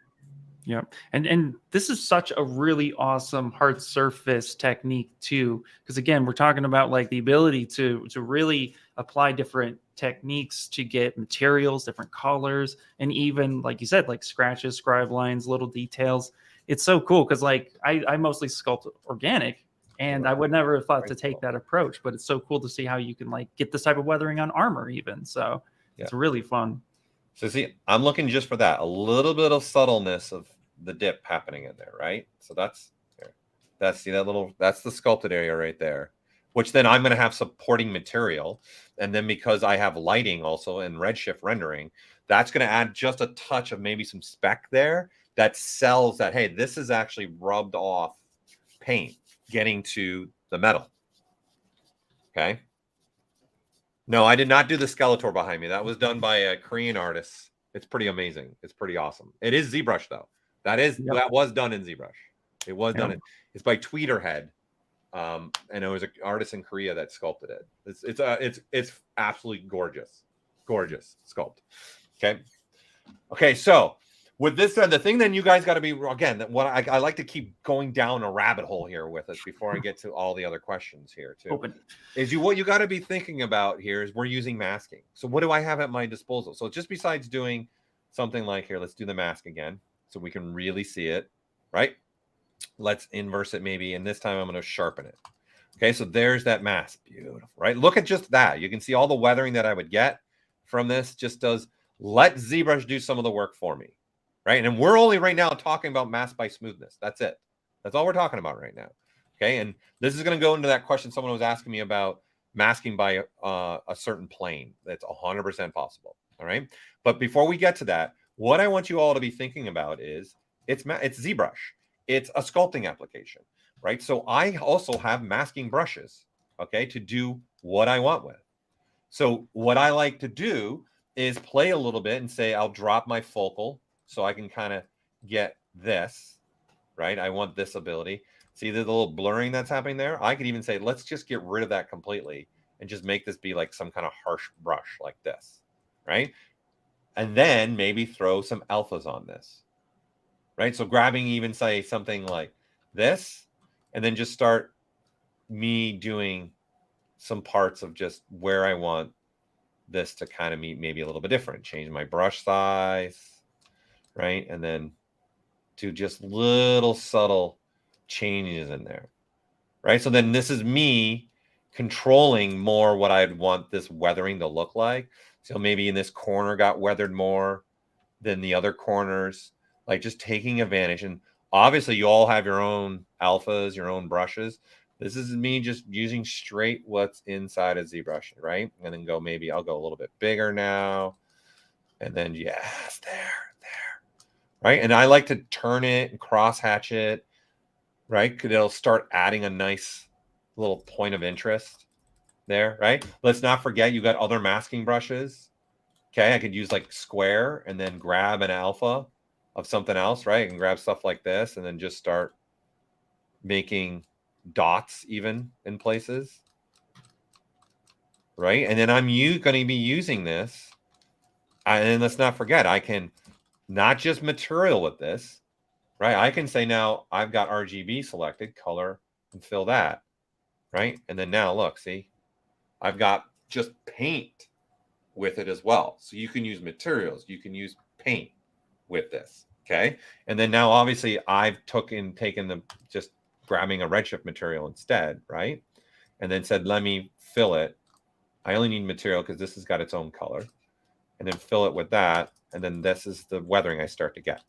A: Yeah. And this is such a really awesome hard surface technique too. Because again, we're talking about like the ability to really apply different techniques to get materials, different colors, and even like you said, like scratches, scribe lines, little details. It's so cool because like I mostly sculpt organic, and I would never have thought to take that approach, but it's so cool to see how you can like get this type of weathering on armor even. So it's really fun.
B: So see, I'm looking just for that, a little bit of subtleness of the dip happening in there, right? So that's there. That's that's the sculpted area right there, which then I'm going to have supporting material. And then because I have lighting also in Redshift rendering, that's going to add just a touch of maybe some speck there that sells that, hey, this is actually rubbed off paint getting to the metal. Okay. No, I did not do the Skeletor behind me. That was done by a Korean artist. It's pretty amazing. It's pretty awesome. It is ZBrush though. That was done in ZBrush. It was done. It's by Tweederhead, and it was an artist in Korea that sculpted it. It's absolutely gorgeous sculpt. Okay. So with this done, the thing then you guys got to be again. What I like to keep going down a rabbit hole here with us before I get to all the other questions here too. What you got to be thinking about here is we're using masking. So what do I have at my disposal? So just besides doing something like here, let's do the mask again. So we can really see it, right? Let's inverse it maybe. And this time I'm going to sharpen it. Okay, so there's that mask. Beautiful, right? Look at just that. You can see all the weathering that I would get from this just does let ZBrush do some of the work for me, right? And we're only right now talking about mask by smoothness. That's it. That's all we're talking about right now. Okay, and this is going to go into that question someone was asking me about masking by a certain plane. That's 100% possible, all right? But before we get to that, what I want you all to be thinking about is it's ZBrush. It's a sculpting application, right? So I also have masking brushes, okay, to do what I want with. So what I like to do is play a little bit and say I'll drop my focal so I can kind of get this, right? I want this ability. See the little blurring that's happening there? I could even say, let's just get rid of that completely and just make this be like some kind of harsh brush like this, right? And then maybe throw some alphas on this, right? So grabbing even say something like this, and then just start me doing some parts of just where I want this to kind of meet maybe a little bit different. Change my brush size, right? And then do just little subtle changes in there, right? So then this is me controlling more what I'd want this weathering to look like. So maybe in this corner got weathered more than the other corners, like just taking advantage. And obviously you all have your own alphas, your own brushes. This is me just using straight what's inside of ZBrush, right? And then maybe I'll go a little bit bigger now. And then, yes, there, right? And I like to turn it and cross hatch it right? Because it'll start adding a nice little point of interest there, right? Let's not forget you got other masking brushes. Okay, I could use like square and then grab an alpha of something else, right? I can grab stuff like this and then just start making dots even in places, right? And then I'm going to be using this. And let's not forget, I can not just material with this, right? I can say now I've got RGB selected, color, and fill that, right? And then now look, see, I've got just paint with it as well. So you can use materials, you can use paint with this, okay? And then now obviously I've taken the just grabbing a Redshift material instead, right? And then said, let me fill it. I only need material because this has got its own color. And then fill it with that. And then this is the weathering I start to get.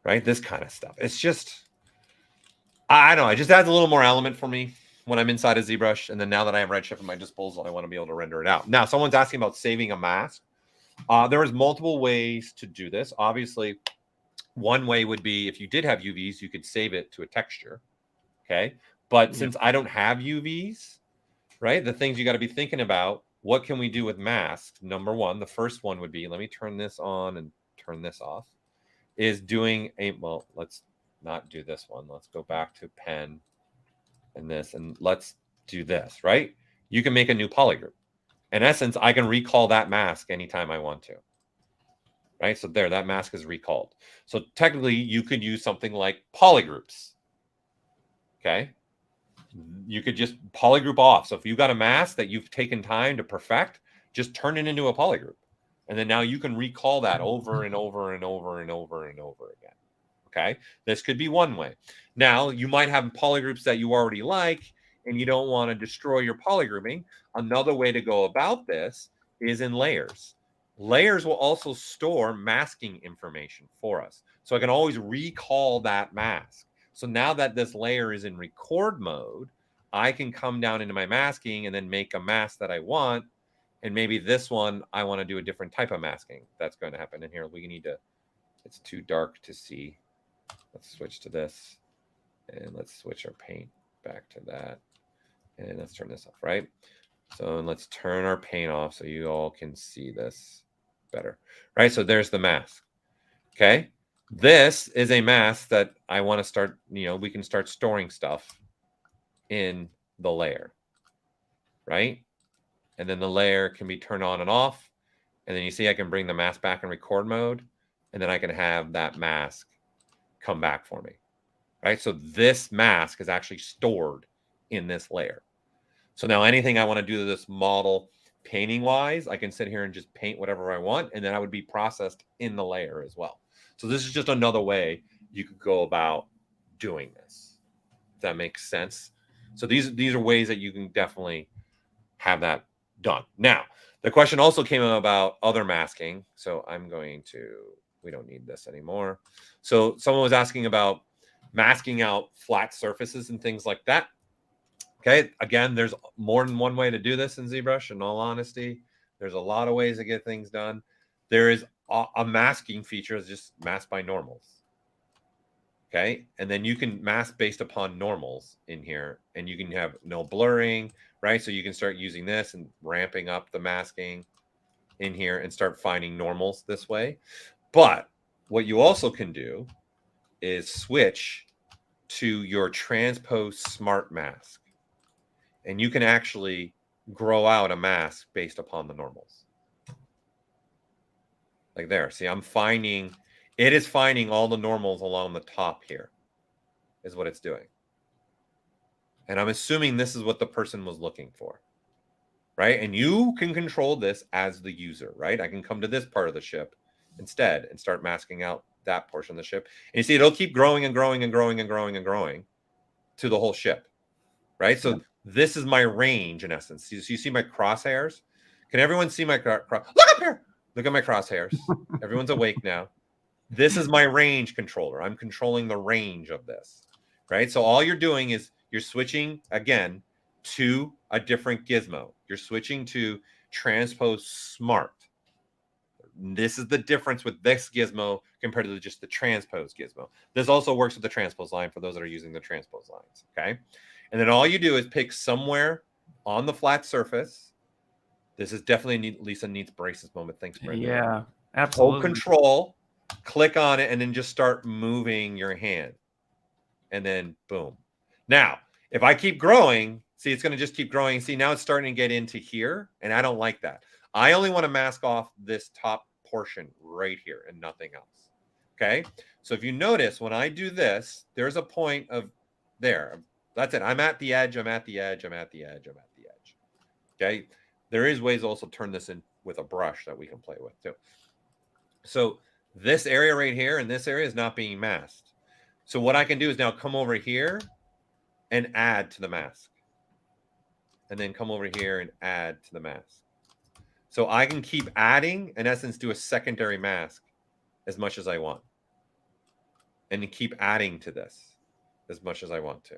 B: Right? This kind of stuff. It's just, I don't know. It just adds a little more element for me when I'm inside of ZBrush. And then now that I have Redshift at my disposal, I want to be able to render it out. Now, someone's asking about saving a mask. There is multiple ways to do this. Obviously, one way would be if you did have UVs, you could save it to a texture. Okay. But since I don't have UVs, right, the things you got to be thinking about, what can we do with masks? Number one, the first one would be, let me turn this on and turn this off, is doing a, well, let's not do this one. Let's go back to pen and this, and let's do this, right? You can make a new polygroup. In essence, I can recall that mask anytime I want to, right? So there, that mask is recalled. So technically, you could use something like polygroups, okay? You could just polygroup off. So if you got a mask that you've taken time to perfect, just turn it into a polygroup. And then now you can recall that over and over and over and over and over again. Okay. This could be one way. Now you might have polygroups that you already like and you don't want to destroy your polygrouping. Another way to go about this is in layers. Layers will also store masking information for us. So I can always recall that mask. So now that this layer is in record mode, I can come down into my masking and then make a mask that I want. And maybe this one, I want to do a different type of masking. That's going to happen in here. We need to, it's too dark to see. Let's switch to this. And let's switch our paint back to that. And let's turn this off, right? So let's turn our paint off so you all can see this better, right? So there's the mask, okay? This is a mask that I want to start, we can start storing stuff in the layer, right? And then the layer can be turned on and off. And then you see I can bring the mask back in record mode. And then I can have that mask come back for me, right? So this mask is actually stored in this layer. So now anything I want to do to this model painting-wise, I can sit here and just paint whatever I want. And then I would be processed in the layer as well. So this is just another way you could go about doing this. If that makes sense. So these are ways that you can definitely have that done. Now, the question also came about other masking. So I'm going to, we don't need this anymore. So someone was asking about masking out flat surfaces and things like that. Okay, again, there's more than one way to do this in ZBrush, in all honesty. There's a lot of ways to get things done. There is a masking feature, is just mask by normals. Okay, and then you can mask based upon normals in here, and you can have no blurring, right? So you can start using this and ramping up the masking in here and start finding normals this way. But what you also can do is switch to your transpose smart mask. And you can actually grow out a mask based upon the normals. Like there, see, it is finding all the normals along the top here is what it's doing. And I'm assuming this is what the person was looking for, right? And you can control this as the user, right? I can come to this part of the ship instead and start masking out that portion of the ship. And you see, it'll keep growing and growing and growing and growing and growing to the whole ship, right? So this is my range in essence. So you see my crosshairs? Can everyone see my look up here? Look at my crosshairs. Everyone's awake now. This is my range controller. I'm controlling the range of this, right? So all you're doing is you're switching again to a different gizmo. You're switching to transpose smart. this is the difference with this gizmo compared to just the transpose gizmo. This also works with the transpose line for those that are using the transpose lines, okay? And then all you do is pick somewhere on the flat surface. This is definitely Lisa needs braces moment. Thanks, Brenda.
A: Yeah, absolutely.
B: Hold control, click on it, and then just start moving your hand. And then boom. Now, if I keep growing, see, it's going to just keep growing. See, now it's starting to get into here, and I don't like that. I only want to mask off this top portion right here and nothing else. Okay? So if you notice, when I do this, there's a point of there. That's it. I'm at the edge. I'm at the edge. I'm at the edge. I'm at the edge. Okay? There is ways to also turn this in with a brush that we can play with too. So this area right here and this area is not being masked. So what I can do is now come over here and add to the mask. And then come over here and add to the mask. So I can keep adding, in essence, do a secondary mask as much as I want. And keep adding to this as much as I want to.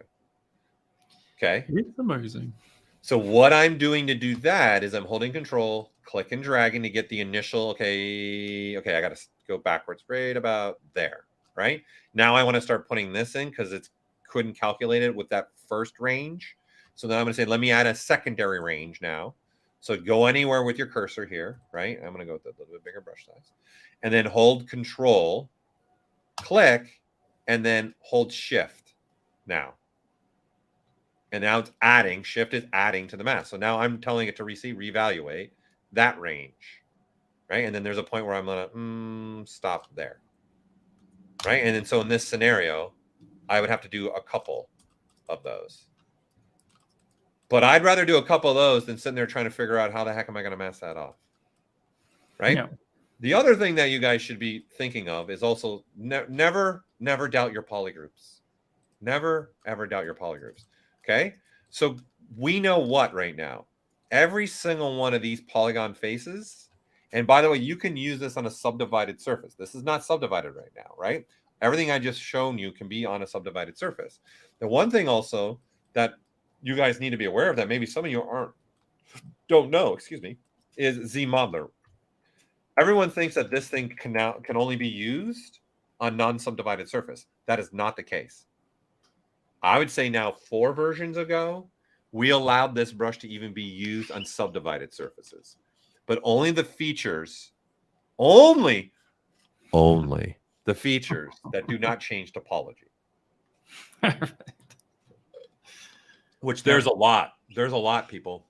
B: Okay?
A: It's amazing.
B: So what I'm doing to do that is I'm holding control, click and dragging to get the initial, okay, I got to go backwards right about there, right? Now I want to start putting this in because it couldn't calculate it with that first range. So then I'm going to say, let me add a secondary range now. So go anywhere with your cursor here, right? I'm going to go with a little bit bigger brush size. And then hold control, click, and then hold shift now. And now it's adding, shift is adding to the mask. So now I'm telling it to reevaluate that range, right? And then there's a point where I'm going to stop there, right? And then so in this scenario, I would have to do a couple of those. But I'd rather do a couple of those than sitting there trying to figure out how the heck am I going to mask that off, right?
A: Yeah.
B: The other thing that you guys should be thinking of is also never doubt your polygroups. Never, ever doubt your polygroups. Okay, so we know what right now? Every single one of these polygon faces, and by the way, you can use this on a subdivided surface. This is not subdivided right now, right? Everything I just shown you can be on a subdivided surface. The one thing also that you guys need to be aware of that maybe some of you don't know, excuse me, is ZModeler. Everyone thinks that this thing can only be used on non-subdivided surface. That is not the case. I would say now 4 versions ago, we allowed this brush to even be used on subdivided surfaces, but only the features, only the features that do not change topology. Which there's a lot. There's a lot, people.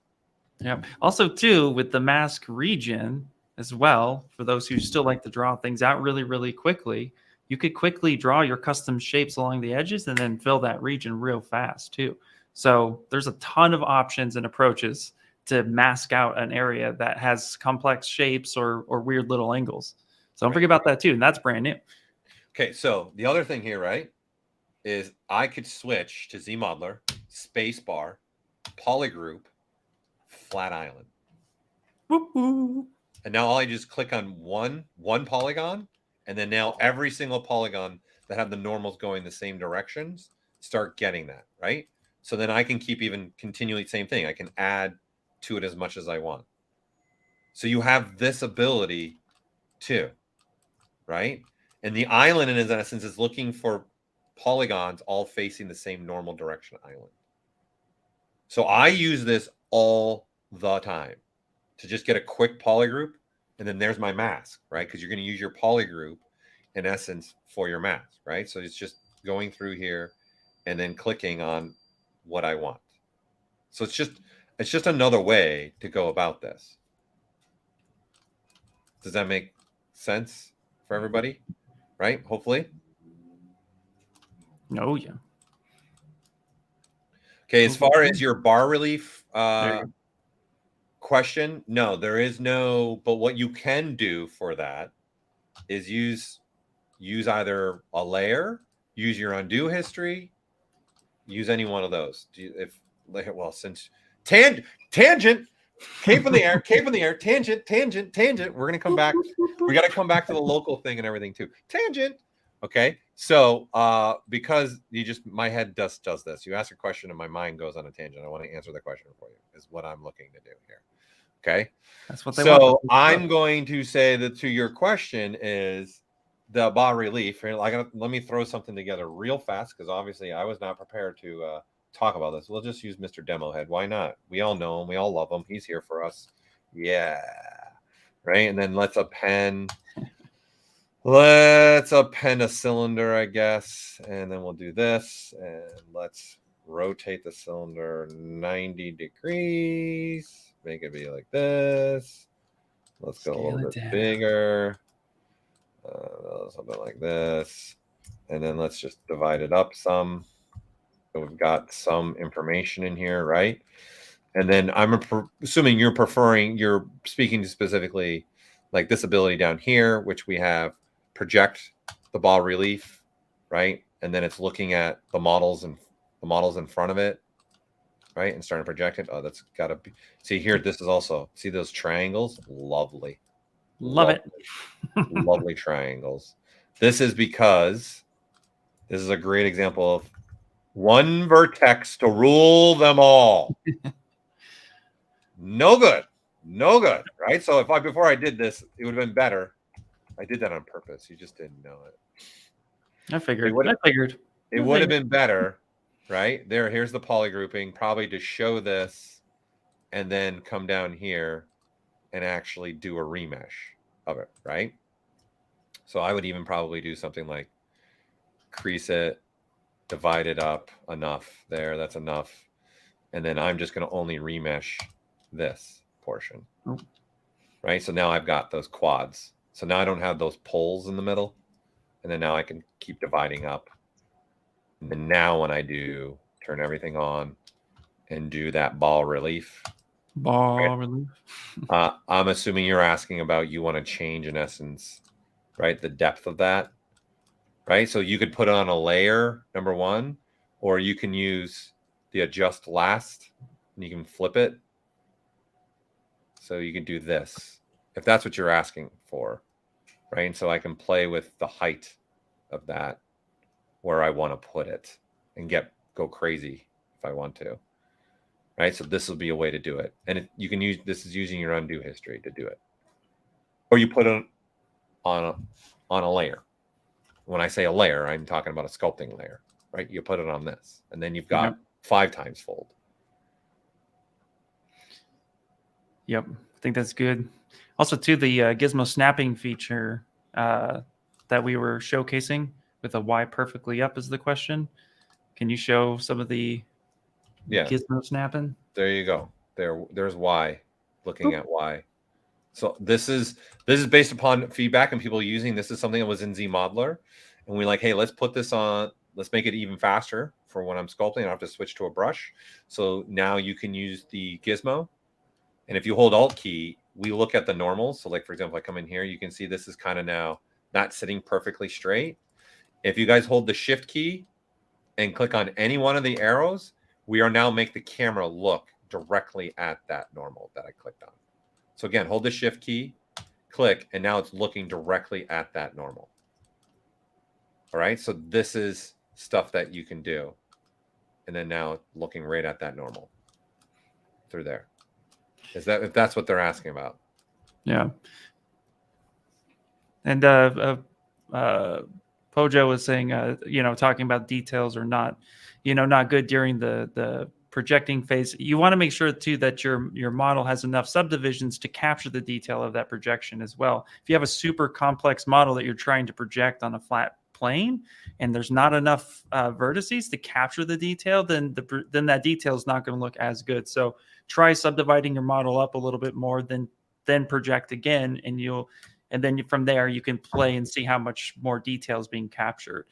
A: Yeah. Also, too, with the mask region as well, for those who still like to draw things out really, really quickly, you could quickly draw your custom shapes along the edges and then fill that region real fast too. So there's a ton of options and approaches to mask out an area that has complex shapes or weird little angles. So don't forget about that too. And that's brand new.
B: Okay. So the other thing here, right, is I could switch to ZModeler, spacebar, polygroup, flat island.
A: Woo-hoo.
B: And now all I just click on one polygon. And then now every single polygon that have the normals going the same directions start getting that, right? So then I can keep even continually same thing. I can add to it as much as I want. So you have this ability too, right? And the island in essence is looking for polygons all facing the same normal direction island. So I use this all the time to just get a quick polygroup. And then there's my mask, right? Because you're going to use your polygroup in essence for your mask, right? So it's just going through here and then clicking on what I want. So it's just another way to go about this. Does that make sense for everybody? Right? Hopefully.
A: Oh, yeah.
B: Okay, as far as your bas-relief question, no, there is no, but what you can do for that is use either a layer, use your undo history, use any one of those. Since tangent came from the air, tangent, we're gonna come back. We got to come back to the local thing and everything too. Tangent. Okay, so because my head does this. You ask a question and my mind goes on a tangent. I want to answer the question for you. Is what I'm looking to do here. Okay.
A: That's what they want.
B: So I'm going to say that to your question is the bas-relief. Let me throw something together real fast because obviously I was not prepared to talk about this. We'll just use Mr. Demo Head. Why not? We all know him. We all love him. He's here for us. Yeah. Right. And then let's append a cylinder, I guess. And then we'll do this. And let's rotate the cylinder 90 degrees. Make it be like this. Let's go a little bit bigger. Something like this. And then let's just divide it up some. So we've got some information in here, right? And then I'm assuming you're speaking to specifically like this ability down here, which we have project the bas-relief, right? And then it's looking at the models in front of it, right? And starting to project it. Oh, that's got to be. See here, this is also, see those triangles? Lovely.
A: Love it.
B: Lovely triangles. This is because this is a great example of one vertex to rule them all. No good, right? So before I did this, it would have been better. I did that on purpose. You just didn't know it.
A: I figured.
B: It would have been better, right? Here's the poly grouping, probably to show this, and then come down here and actually do a remesh of it, right? So I would even probably do something like crease it, divide it up enough there. That's enough. And then I'm just going to only remesh this portion, right? So now I've got those quads. So now I don't have those poles in the middle. And then now I can keep dividing up. And now when I do turn everything on and do that bas-relief.
A: Bas-relief.
B: I'm assuming you're asking about, you want to change in essence, right? The depth of that, right? So you could put on a layer, number one, or you can use the adjust last and you can flip it. So you can do this if that's what you're asking for, right? And so I can play with the height of that where I want to put it and go crazy if I want to, right? So this will be a way to do it. And you can use, this is using your undo history to do it. Or you put it on a layer. When I say a layer, I'm talking about a sculpting layer, right? You put it on this, and then you've got 5 times fold.
A: Yep, I think that's good. Also, too, the Gizmo snapping feature that we were showcasing with a Y perfectly up is the question. Can you show some of the Gizmo snapping?
B: There you go. There's Y, looking at Y. So this is based upon feedback and people using. This is something that was in ZModeler, and we're like, hey, let's put this on. Let's make it even faster for when I'm sculpting. I don't have to switch to a brush. So now you can use the Gizmo. And if you hold Alt key, we look at the normals. So like, for example, if I come in here, you can see this is kind of now not sitting perfectly straight. If you guys hold the Shift key and click on any one of the arrows, we are now make the camera look directly at that normal that I clicked on. So again, hold the Shift key, click, and now it's looking directly at that normal. All right, so this is stuff that you can do. And then now looking right at that normal through there. If that's what they're asking about.
A: Yeah. And Pojo was saying, talking about details are not, not good during the projecting phase. You want to make sure too that your model has enough subdivisions to capture the detail of that projection as well. If you have a super complex model that you're trying to project on a flat plane and there's not enough vertices to capture the detail, then that detail is not going to look as good. So try subdividing your model up a little bit more, then project again, and then from there you can play and see how much more detail is being captured.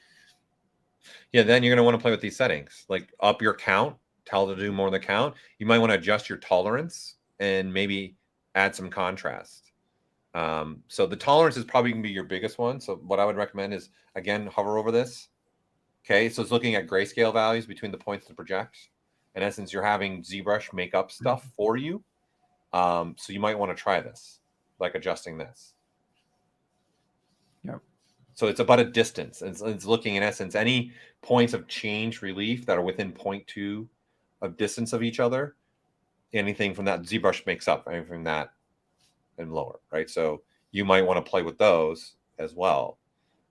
B: Yeah, then you're going to want to play with these settings, like up your count, tell it to do more than the count. You might want to adjust your tolerance and maybe add some contrast. So the tolerance is probably going to be your biggest one. So what I would recommend is, again, hover over this. Okay, so it's looking at grayscale values between the points to project. In essence, you're having ZBrush make up stuff for you. So you might want to try this, like adjusting this.
A: Yep.
B: So it's about a distance. It's looking, in essence, any points of change relief that are within 0.2 of distance of each other. anything from that ZBrush makes up, anything from that and lower, right? So you might want to play with those as well.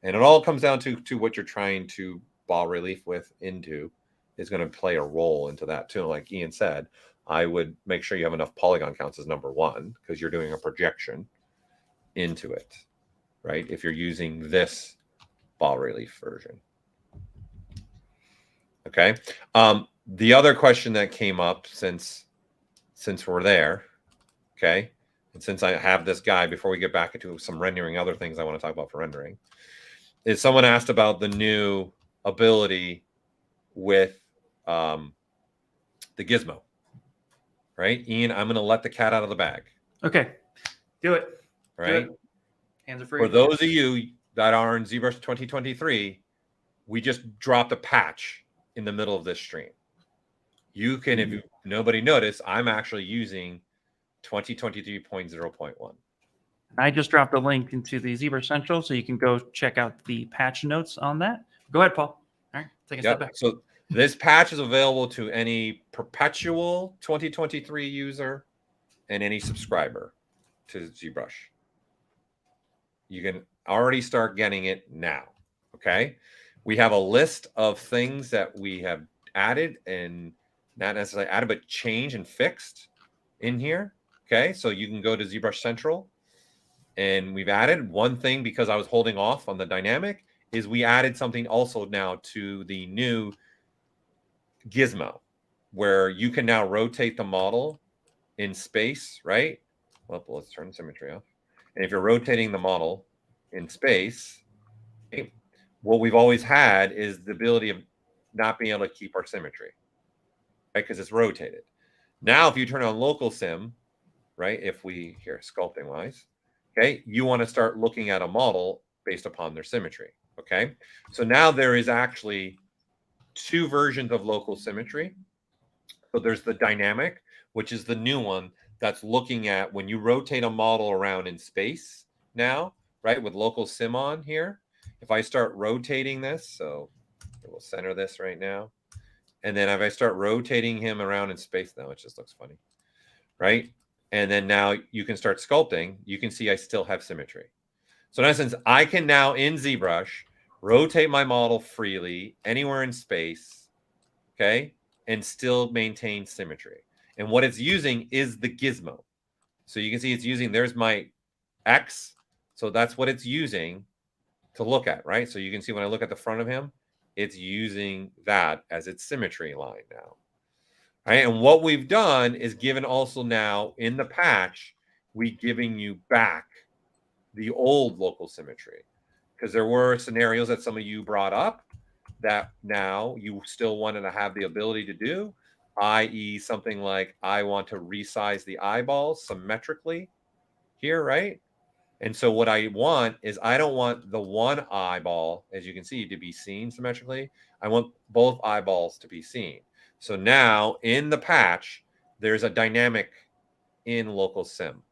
B: And it all comes down to what you're trying to bas-relief with into is going to play a role into that too. Like Ian said, I would make sure you have enough polygon counts as number one, because you're doing a projection into it, right? If you're using this bas-relief version. Okay. The other question that came up since we're there, okay, and since I have this guy, before we get back into some rendering, other things I want to talk about for rendering, is someone asked about the new ability with the Gizmo, right? Ian, I'm going to let the cat out of the bag.
A: Okay, do it.
B: Right?
A: Do it. Hands are free.
B: For those of you that are in ZBrush 2023, we just dropped a patch in the middle of this stream. You can, if nobody noticed, I'm actually using 2023.0.1.
A: I just dropped a link into the ZBrush Central, so you can go check out the patch notes on that. Go ahead, Paul. All right, take a step back.
B: So this patch is available to any perpetual 2023 user and any subscriber to ZBrush. You can already start getting it now. Okay. We have a list of things that we have added, and not necessarily added, but changed and fixed in here. Okay. So you can go to ZBrush Central, and we've added one thing because I was holding off on the dynamic, is we added something also now to the new Gizmo, where you can now rotate the model in space, right? Well, let's turn symmetry off. And if you're rotating the model in space, okay, what we've always had is the ability of not being able to keep our symmetry, right? Because it's rotated. Now, if you turn on local sim, right? If we, here, sculpting wise, okay, you want to start looking at a model based upon their symmetry, okay? So now there is actually two versions of local symmetry. So there's the dynamic, which is the new one that's looking at when you rotate a model around in space now, right? With local sim on here. If I start rotating this, so we'll center this right now. And then if I start rotating him around in space now, it just looks funny, right? And then now you can start sculpting. You can see I still have symmetry. So in essence, I can now in ZBrush rotate my model freely anywhere in space, okay, and still maintain symmetry. And what it's using is the Gizmo. So you can see it's using, there's my X. So that's what it's using to look at, right? So you can see when I look at the front of him, it's using that as its symmetry line now. Right? And what we've done is given also now in the patch, we giving you back the old local symmetry, because there were scenarios that some of you brought up that now you still wanted to have the ability to do, i.e. something like I want to resize the eyeballs symmetrically here, right? And so what I want is I don't want the one eyeball, as you can see, to be seen symmetrically. I want both eyeballs to be seen. So now in the patch, there's a dynamic in local sim.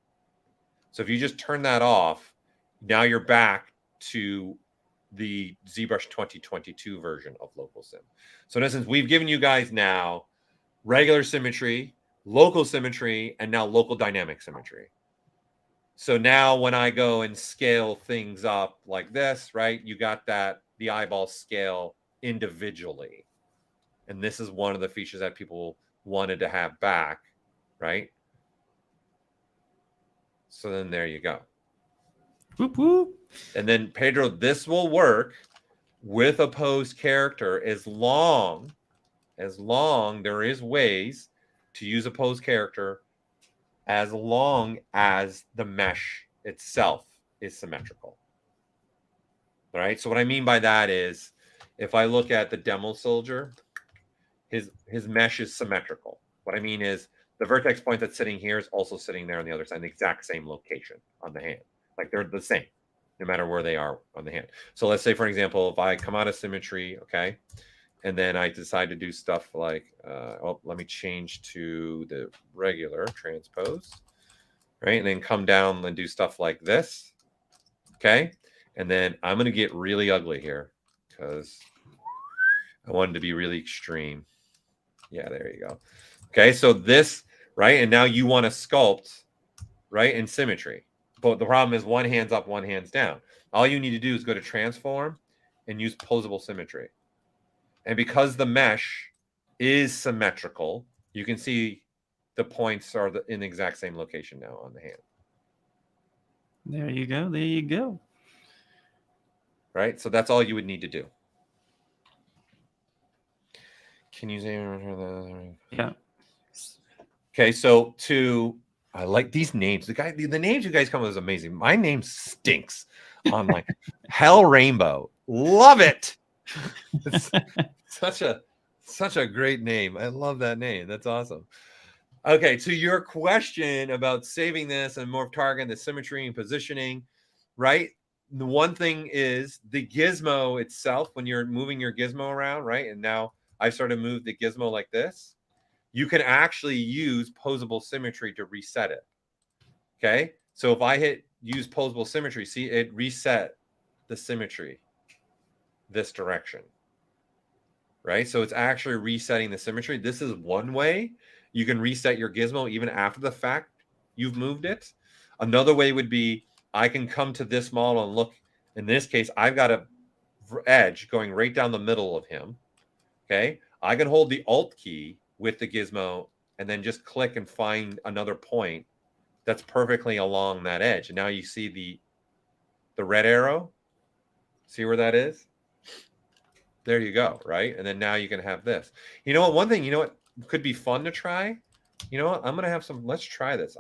B: So if you just turn that off, now you're back to the ZBrush 2022 version of local sim. So in essence, we've given you guys now regular symmetry, local symmetry, and now local dynamic symmetry. So now when I go and scale things up like this, right, you got that the eyeball scale individually. And this is one of the features that people wanted to have back, right? So then there you go.
A: Whoop, whoop.
B: And then Pedro, this will work with a posed character as long there is ways to use a posed character, as long as the mesh itself is symmetrical. All right. So what I mean by that is, if I look at the demo soldier, his mesh is symmetrical. What I mean is the vertex point that's sitting here is also sitting there on the other side, the exact same location on the hand. Like they're the same, no matter where they are on the hand. So let's say, for example, if I come out of symmetry, okay, and then I decide to do stuff like, let me change to the regular transpose, right? And then come down and do stuff like this, okay? And then I'm going to get really ugly here because I wanted to be really extreme. Yeah, there you go. Okay, so this right? And now you want to sculpt, right, in symmetry. But the problem is one hand's up, one hand's down. All you need to do is go to transform and use posable symmetry. And because the mesh is symmetrical, you can see the points are in the exact same location now on the hand.
A: There you go. There you go.
B: Right? So that's all you would need to do. Can you say?
A: Yeah.
B: Okay, so I like these names. The names you guys come up with is amazing. My name stinks on like Hell Rainbow. Love it. It's such a great name. I love that name. That's awesome. Okay, to your question about saving this and morph target, the symmetry and positioning, right? The one thing is the gizmo itself, when you're moving your gizmo around, right? And now I've started to move the gizmo like this. You can actually use posable symmetry to reset it. Okay, so if I use posable symmetry, see, it reset the symmetry this direction, right? So it's actually resetting the symmetry. This is one way you can reset your gizmo even after the fact you've moved it. Another way would be I can come to this model and look. In this case, I've got a edge going right down the middle of him. Okay, I can hold the Alt key with the gizmo and then just click and find another point that's perfectly along that edge. And now you see the red arrow. See where that is? There you go, right? And then now you can have this. You know what? One thing, you know what could be fun to try? You know what? I'm going to have some, let's try this.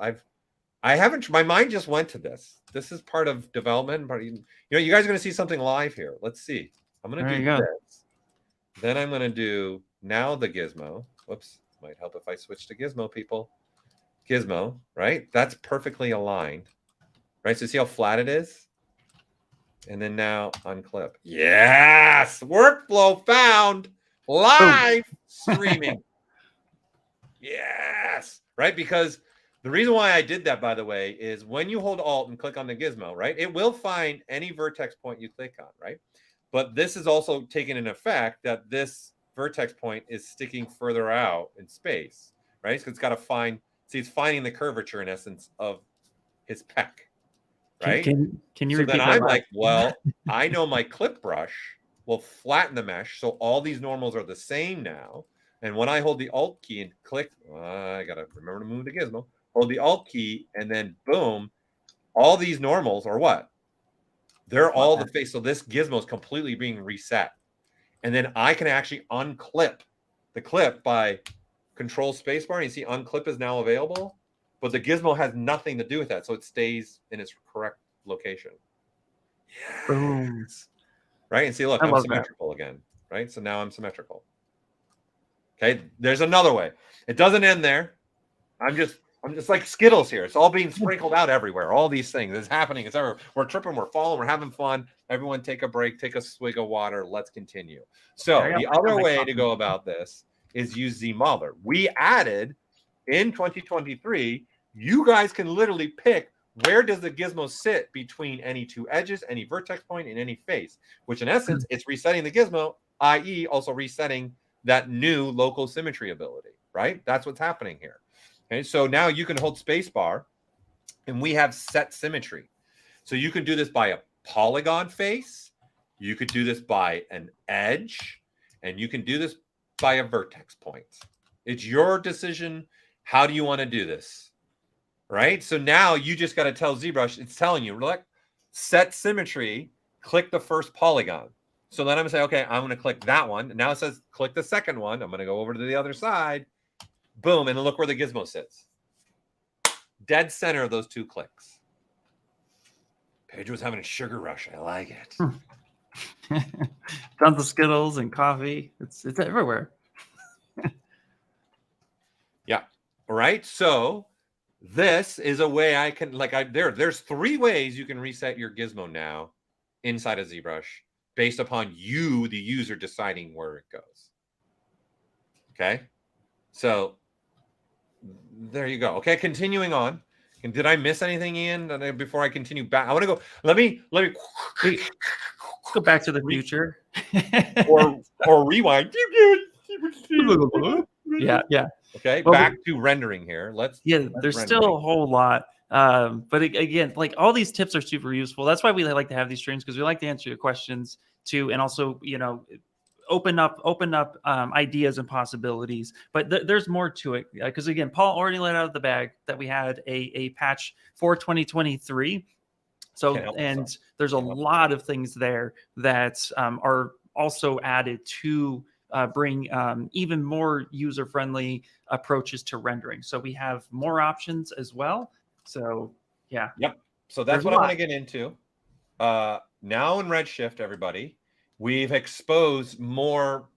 B: I haven't, my mind just went to this. This is part of development. But you know, you guys are going to see something live here. Let's see. I'm going to do this. Then I'm going to do now the gizmo. Whoops. Might help if I switch to gizmo, people. Gizmo, right? That's perfectly aligned, right? So see how flat it is? And then now unclip. Yes! Workflow found live streaming. Yes! Right? Because the reason why I did that, by the way, is when you hold Alt and click on the gizmo, right? It will find any vertex point you click on, right? But this is also taking an effect that this vertex point is sticking further out in space, right? So it's got to find, see, it's finding the curvature in essence of his pec, right?
A: Can you
B: so
A: repeat
B: then
A: that?
B: I'm like, well, I know my clip brush will flatten the mesh. So all these normals are the same now. And when I hold the Alt key and click, I got to remember to move the gizmo, hold the Alt key, and then boom, all these normals are what? They're all the face. So this gizmo is completely being reset. And then I can actually unclip the clip by control spacebar. And you see unclip is now available, but the gizmo has nothing to do with that. So it stays in its correct location. Yes.
A: Boom.
B: Right. And see, look, I'm symmetrical again. Right. So now I'm symmetrical. Okay. There's another way. It doesn't end there. I'm just like Skittles here. It's all being sprinkled out everywhere. All these things. It's happening. It's everywhere. We're tripping. We're falling. We're having fun. Everyone take a break. Take a swig of water. Let's continue. So the other way to go about this is use ZModeler. We added in 2023, you guys can literally pick where does the gizmo sit between any two edges, any vertex point, and any face, which in essence, it's resetting the gizmo, i.e. also resetting that new local symmetry ability, right? That's what's happening here. Okay, so now you can hold spacebar, and we have set symmetry. So you can do this by a polygon face, you could do this by an edge, and you can do this by a vertex point. It's your decision. How do you want to do this? Right? So now you just got to tell ZBrush, it's telling you, look, set symmetry, click the first polygon. So then I'm going to say, okay, I'm going to click that one. And now it says click the second one. I'm going to go over to the other side. Boom, and then look where the gizmo sits. Dead center of those two clicks. Pedro's having a sugar rush. I like it.
A: Tons of Skittles and coffee. It's everywhere.
B: Yeah. All right. So this is a way I can, there's 3 ways you can reset your gizmo now inside of ZBrush based upon you, the user, deciding where it goes. Okay. So there you go. Okay, continuing on. And did I miss anything, Ian? Before I continue back, I want to go. Let me
A: Let's go back to the future.
B: or rewind.
A: Yeah.
B: Okay,
A: Well,
B: back to rendering here. Let's
A: there's
B: rendering.
A: still a whole lot. But again, like all these tips are super useful. That's why we like to have these streams, because we like to answer your questions too, and also open up ideas and possibilities. But there's more to it, because again, Paul already let out of the bag that we had a patch for 2023. So, and there's a lot of things there that are also added to bring even more user-friendly approaches to rendering. So we have more options as well. So yeah.
B: Yep. So that's what I want to get into. Now in Redshift, everybody, we've exposed more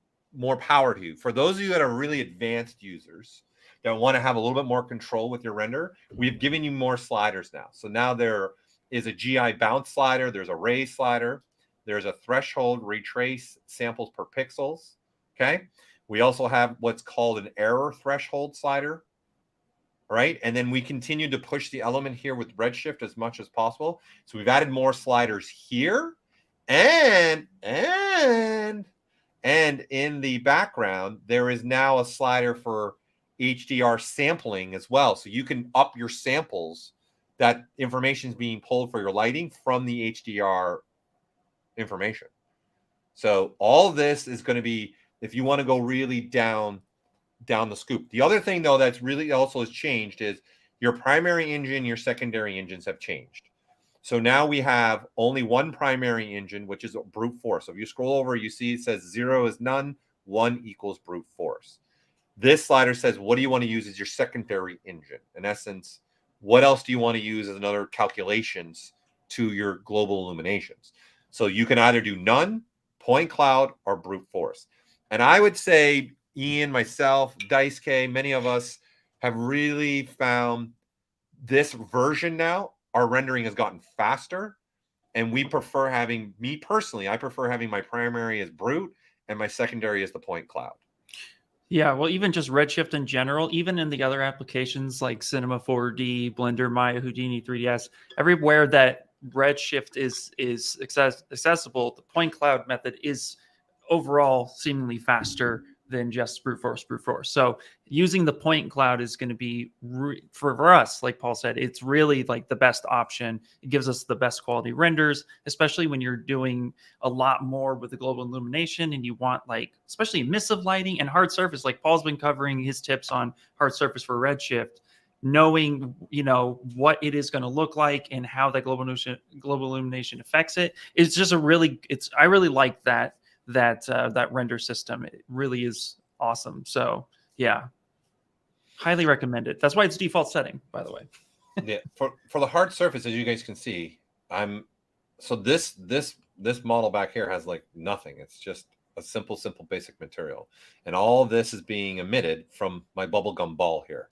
B: power to you. For those of you that are really advanced users that want to have a little bit more control with your render, we've given you more sliders now. So now there is a GI bounce slider, there's a raise slider, there's a threshold retrace samples per pixels. Okay. We also have what's called an error threshold slider. Right. And then we continue to push the element here with Redshift as much as possible. So we've added more sliders here. And in the background, there is now a slider for HDR sampling as well. So you can up your samples. That information is being pulled for your lighting from the HDR information. So all of this is going to be, if you want to go really down the scoop. The other thing, though, that's really also has changed is your primary engine, your secondary engines have changed. So now we have only one primary engine, which is brute force. So if you scroll over, you see it says 0 is none, 1 equals brute force. This slider says, what do you want to use as your secondary engine? In essence, what else do you want to use as another calculations to your global illuminations? So you can either do none, point cloud, or brute force. And I would say Ian, myself, Dice K, many of us have really found this version now. Our rendering has gotten faster, and we prefer having, me personally, I prefer having my primary as brute and my secondary as the point cloud.
A: Yeah, well, even just Redshift in general, even in the other applications like Cinema 4D, Blender, Maya, Houdini, 3ds, everywhere that Redshift is accessible, the point cloud method is overall seemingly faster than just brute force. So using the point cloud is going to be for us, like Paul said, it's really like the best option. It gives us the best quality renders, especially when you're doing a lot more with the global illumination and you want like especially emissive lighting and hard surface. Like Paul's been covering his tips on hard surface for Redshift, knowing what it is going to look like and how that global illumination affects it. It's just I really like that render system. It really is awesome. So yeah, highly recommend it. That's why it's default setting, by the way.
B: Yeah, for the hard surface, as you guys can see, this model back here has like nothing. It's just a simple basic material, and all of this is being emitted from my bubblegum ball here,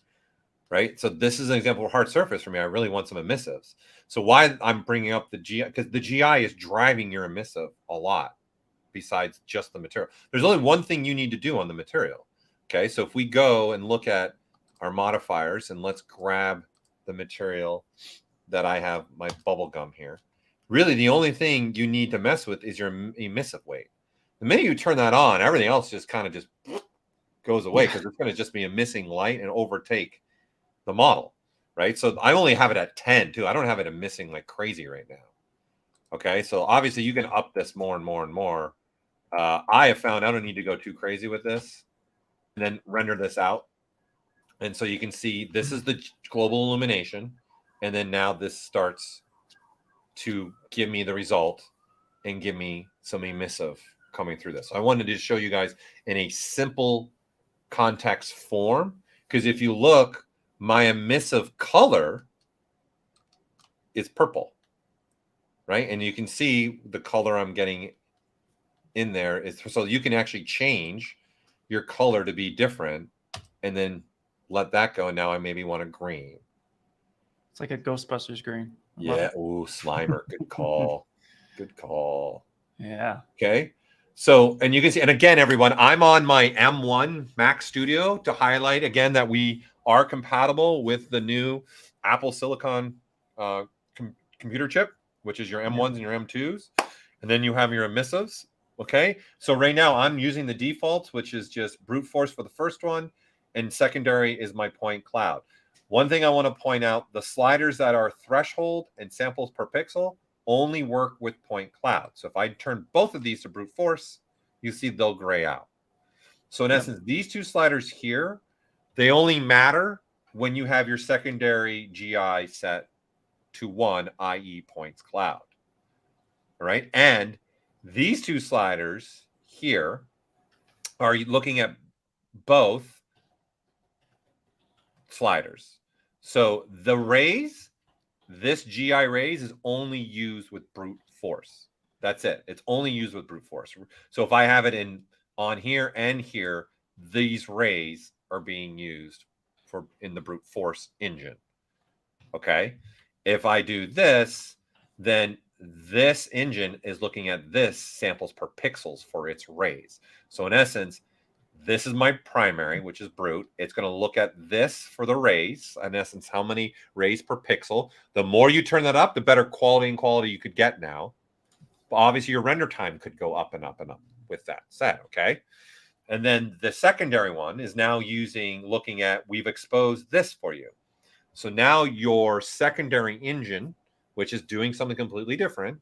B: right? So this is an example of hard surface for me. I really want some emissives. So why I'm bringing up the GI, because the GI is driving your emissive a lot. Besides just the material, there's only one thing you need to do on the material. Okay, so if we go and look at our modifiers, and let's grab the material that I have, my bubble gum here. Really, the only thing you need to mess with is your emissive weight. The minute you turn that on, everything else just kind of just goes away, because it's going to just be emissing light and overtake the model, right? So I only have it at 10 too. I don't have it emissing like crazy right now. Okay, so obviously you can up this more and more and more. I have found I don't need to go too crazy with this, and then render this out. And so you can see this is the global illumination, and then now this starts to give me the result and give me some emissive coming through this. I wanted to show you guys in a simple context form, because if you look, my emissive color is purple, right? And you can see the color I'm getting in there is, so you can actually change your color to be different and then let that go. And now I maybe want a green.
A: It's like a Ghostbusters green.
B: Yeah. Oh, Slimer. Good call. Good call.
A: Yeah.
B: Okay. So, and you can see, and again, everyone, I'm on my M1 Mac Studio to highlight again that we are compatible with the new Apple Silicon computer chip, which is your M1s and your M2s. And then you have your emissives. Okay, so right now I'm using the defaults, which is just brute force for the first one and secondary is my point cloud. One thing I want to point out, the sliders that are threshold and samples per pixel only work with point cloud. So if I turn both of these to brute force, you see they'll gray out. So in essence, these two sliders here, they only matter when you have your secondary GI set to 1, i.e. points cloud. All right. And these two sliders here are looking at both sliders. So the raise, this GI raise is only used with brute force. That's it. It's only used with brute force. So if I have it on here and here, these rays are being used in the brute force engine. Okay. If I do this, then this engine is looking at this samples per pixels for its rays. So in essence, this is my primary, which is brute. It's going to look at this for the rays. In essence, how many rays per pixel. The more you turn that up, the better quality you could get now. But obviously, your render time could go up and up and up with that set, okay? And then the secondary one is now looking at, we've exposed this for you. So now your secondary engine, which is doing something completely different,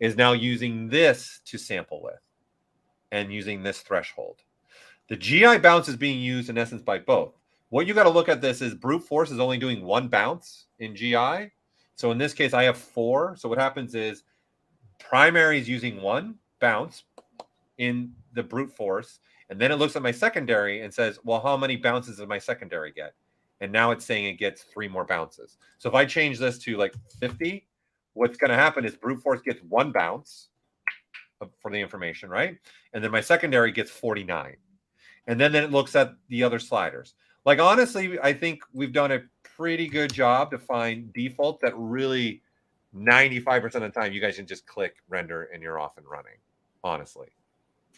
B: is now using this to sample with and using this threshold. The GI bounce is being used in essence by both. What you got to look at this is brute force is only doing 1 bounce in GI. So in this case, I have 4. So what happens is primary is using 1 bounce in the brute force. And then it looks at my secondary and says, well, how many bounces does my secondary get? And now it's saying it gets 3 more bounces. So if I change this to like 50, what's going to happen is brute force gets 1 bounce for the information, right? And then my secondary gets 49. And then it looks at the other sliders. Like, honestly, I think we've done a pretty good job to find defaults that really 95% of the time you guys can just click render and you're off and running, honestly.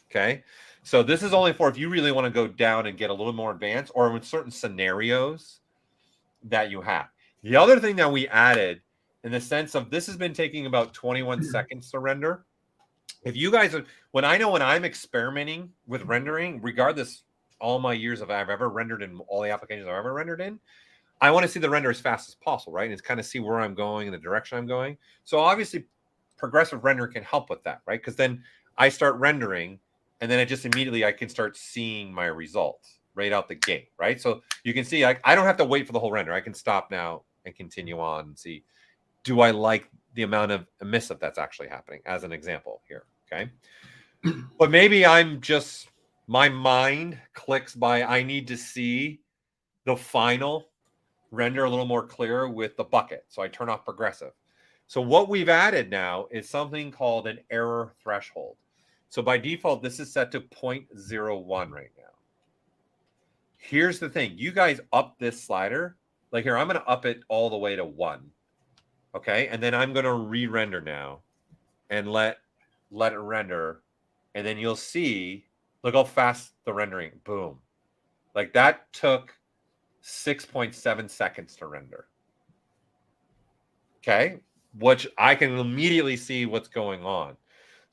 B: Okay. So this is only for if you really want to go down and get a little more advanced or in certain scenarios that you have. The other thing that we added in the sense of this has been taking about 21 seconds to render. If you guys are, when I'm experimenting with rendering, regardless all my years of I've ever rendered in all the applications I've ever rendered in, I want to see the render as fast as possible, right? And it's kind of see where I'm going and the direction I'm going. So obviously progressive render can help with that, right? Because then I start rendering and then I can start seeing my results right out the gate, right? So you can see I don't have to wait for the whole render. I can stop now and continue on and see, do I like the amount of emissive that's actually happening as an example here, okay? But maybe my mind clicks by, I need to see the final render a little more clear with the bucket. So I turn off progressive. So what we've added now is something called an error threshold. So by default, this is set to 0.01 right now. Here's the thing. You guys up this slider. Like here, I'm going to up it all the way to 1. Okay. And then I'm going to re-render now and let it render. And then you'll see, look how fast the rendering, boom. Like that took 6.7 seconds to render. Okay. Which I can immediately see what's going on.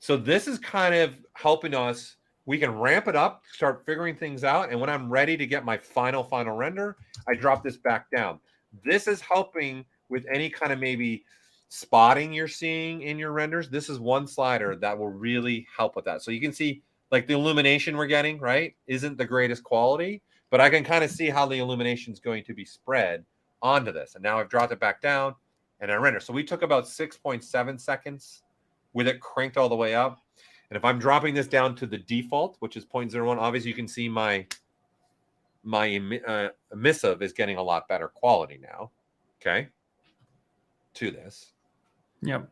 B: So this is kind of helping us. We can ramp it up, start figuring things out. And when I'm ready to get my final render, I drop this back down. This is helping with any kind of maybe spotting you're seeing in your renders. This is one slider that will really help with that. So you can see like the illumination we're getting, right, isn't the greatest quality, but I can kind of see how the illumination is going to be spread onto this. And now I've dropped it back down and I render. So we took about 6.7 seconds with it cranked all the way up. And if I'm dropping this down to the default, which is 0.01, obviously you can see my emissive is getting a lot better quality now. Okay. To this.
A: Yep.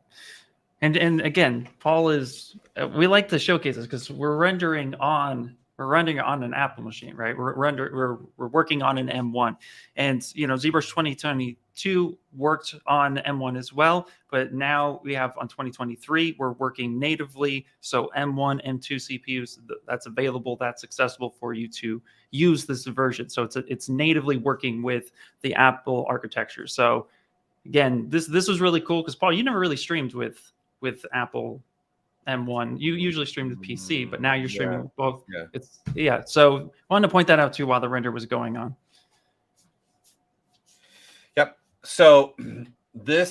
A: And again, Paul is, we like to showcase this because we're rendering on an Apple machine, right? We're working on an M1, and ZBrush 2022 worked on M1 as well, but now we have on 2023 we're working natively. So M1, M2 CPUs that's available, that's accessible for you to use this version. So it's natively working with the Apple architecture. So again, this was really cool because Paul, you never really streamed with Apple M1. You usually streamed with PC, but now you're streaming
B: Yeah.
A: with both.
B: Yeah.
A: Yeah. So I wanted to point that out too while the render was going on.
B: Yep. So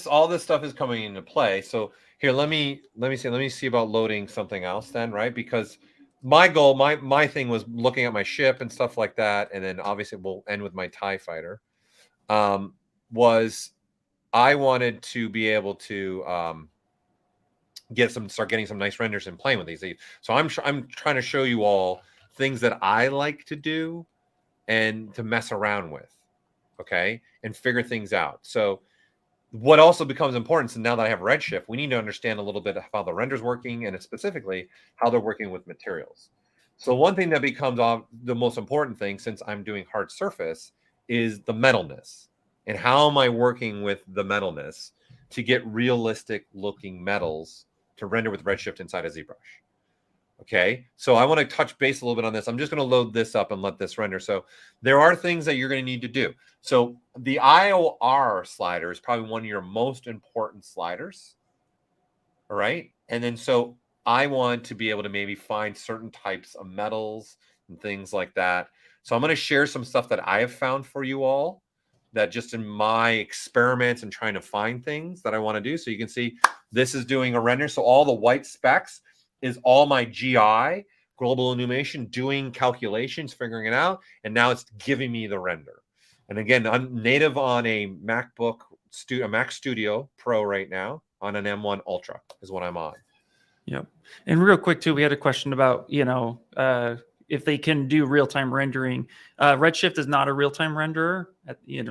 B: all this stuff is coming into play. So here, let me see about loading something else then, right? Because my goal, my thing was looking at my ship and stuff like that, and then obviously we'll end with my TIE fighter. Was I wanted to be able to start getting some nice renders and playing with these. So I'm trying to show you all things that I like to do and to mess around with, okay, and figure things out. So what also becomes important, so now that I have Redshift, we need to understand a little bit of how the render's working and specifically how they're working with materials. So one thing that becomes the most important thing, since I'm doing hard surface, is the metalness. And how am I working with the metalness to get realistic looking metals to render with Redshift inside of ZBrush? Okay, so I want to touch base a little bit on this. I'm just going to load this up and let this render. So there are things that you're going to need to do. So the IOR slider is probably one of your most important sliders. All right. And then so I want to be able to maybe find certain types of metals and things like that. So I'm going to share some stuff that I have found for you all, that just in my experiments and trying to find things that I want to do. So you can see this is doing a render. So all the white specks is all my GI, global illumination, doing calculations, figuring it out. And now it's giving me the render. And again, I'm native on a MacBook, a Mac Studio Pro right now on an M1 Ultra is what I'm on.
A: Yep. And real quick too, we had a question about, if they can do real-time rendering. Redshift is not a real-time renderer,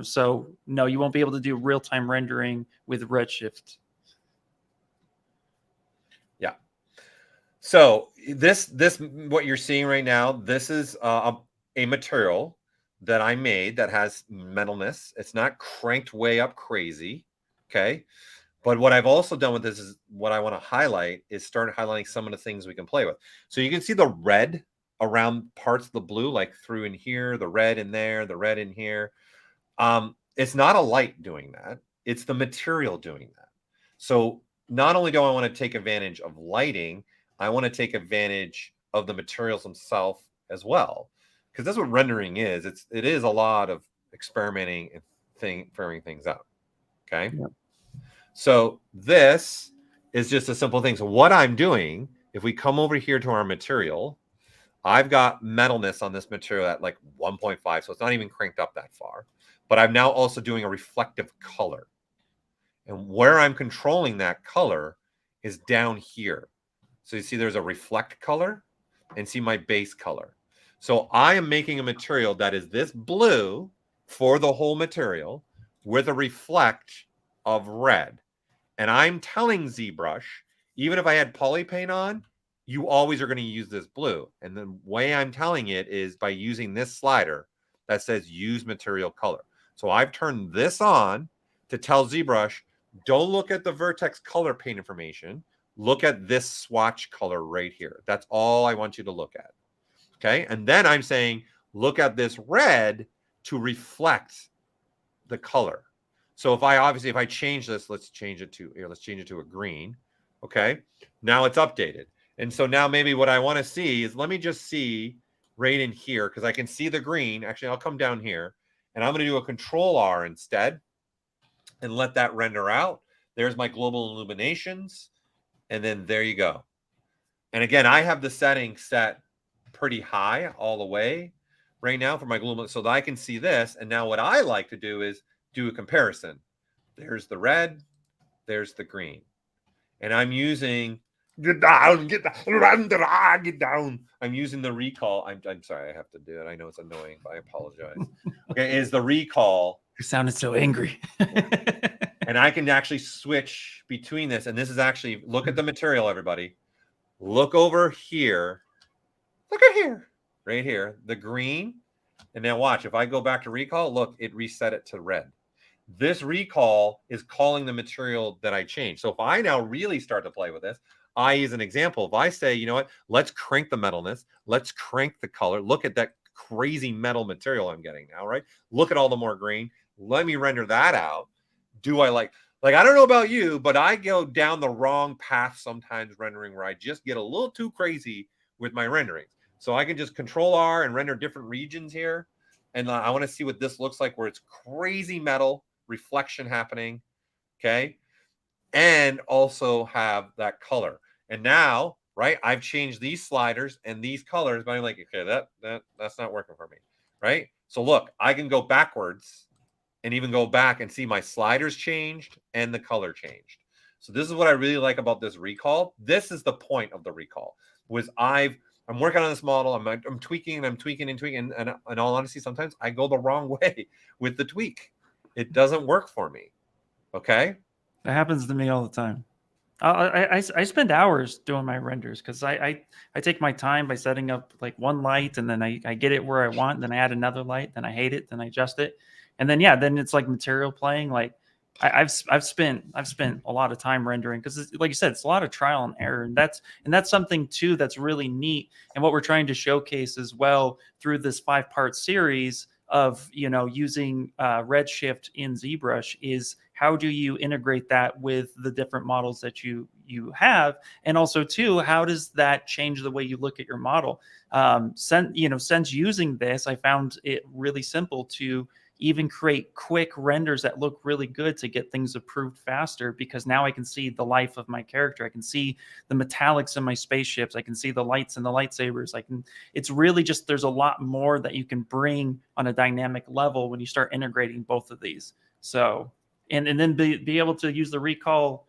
A: so no, you won't be able to do real-time rendering with Redshift.
B: Yeah. So this what you're seeing right now, this is a material that I made that has metalness. It's not cranked way up crazy, okay? But what I've also done with this is what I want to highlight is start highlighting some of the things we can play with. So you can see the red around parts of the blue, like through in here, the red in there, the red in here. It's not a light doing that. It's the material doing that. So not only do I want to take advantage of lighting, I want to take advantage of the materials themselves as well. Because that's what rendering is. It is a lot of experimenting and figuring things out. Okay.
A: Yep.
B: So this is just a simple thing. So what I'm doing, if we come over here to our material, I've got metalness on this material at like 1.5. So it's not even cranked up that far. But I'm now also doing a reflective color. And where I'm controlling that color is down here. So you see there's a reflect color and see my base color. So I am making a material that is this blue for the whole material with a reflect of red. And I'm telling ZBrush, even if I had polypaint on, you always are going to use this blue. And the way I'm telling it is by using this slider that says use material color. So I've turned this on to tell ZBrush, don't look at the vertex color paint information. Look at this swatch color right here. That's all I want you to look at. Okay. And then I'm saying, look at this red to reflect the color. So if I change this, let's change it to a green. Okay. Now it's updated. And so now maybe what I want to see is, let me just see right in here, because I can see the green. Actually, I'll come down here and I'm going to do a Control R instead and let that render out. There's my global illuminations. And then there you go. And again, I have the setting set pretty high all the way right now for my global, so that I can see this. And now what I like to do is do a comparison. There's the red, there's the green. And I'm using get down. I'm using the recall. I'm sorry, I have to do it. I know it's annoying, but I apologize. Okay, is the recall.
A: You sounded so angry.
B: And I can actually switch between this. And this is actually, look at the material, everybody. Look over here. Look at here. Right here. The green. And now watch. If I go back to recall, look, it reset it to red. This recall is calling the material that I changed. So if I now really start to play with this, I use an example. If I say, you know what, let's crank the metalness. Let's crank the color. Look at that crazy metal material I'm getting now, right? Look at all the more green. Let me render that out. Do I like, Like, I don't know about you, but I go down the wrong path sometimes rendering where I just get a little too crazy with my renderings. So I can just Control R and render different regions here. And I want to see what this looks like where it's crazy metal reflection happening. Okay. And also have that color. And now, right, I've changed these sliders and these colors, but I'm like, okay, that's not working for me. Right. So look, I can go backwards and even go back and see my sliders changed and the color changed. So this is what I really like about this recall. This is the point of the recall. I'm working on this model. I'm tweaking and I'm tweaking and tweaking. And in all honesty, sometimes I go the wrong way with the tweak. It doesn't work for me. Okay.
A: That happens to me all the time. I spend hours doing my renders because I take my time by setting up like one light, and then I get it where I want, and then I add another light, then I hate it, then I adjust it, and then then it's like material playing. Like I've spent a lot of time rendering because, like you said, it's a lot of trial and error, and that's something too that's really neat, and what we're trying to showcase as well through this 5-part series of using Redshift in ZBrush is how do you integrate that with the different models that you have, and also too, how does that change the way you look at your model? Since using this, I found it really simple to even create quick renders that look really good to get things approved faster, because now I can see the life of my character. I can see the metallics in my spaceships. I can see the lights and the lightsabers. It's really just, there's a lot more that you can bring on a dynamic level when you start integrating both of these. So, and then be able to use the recall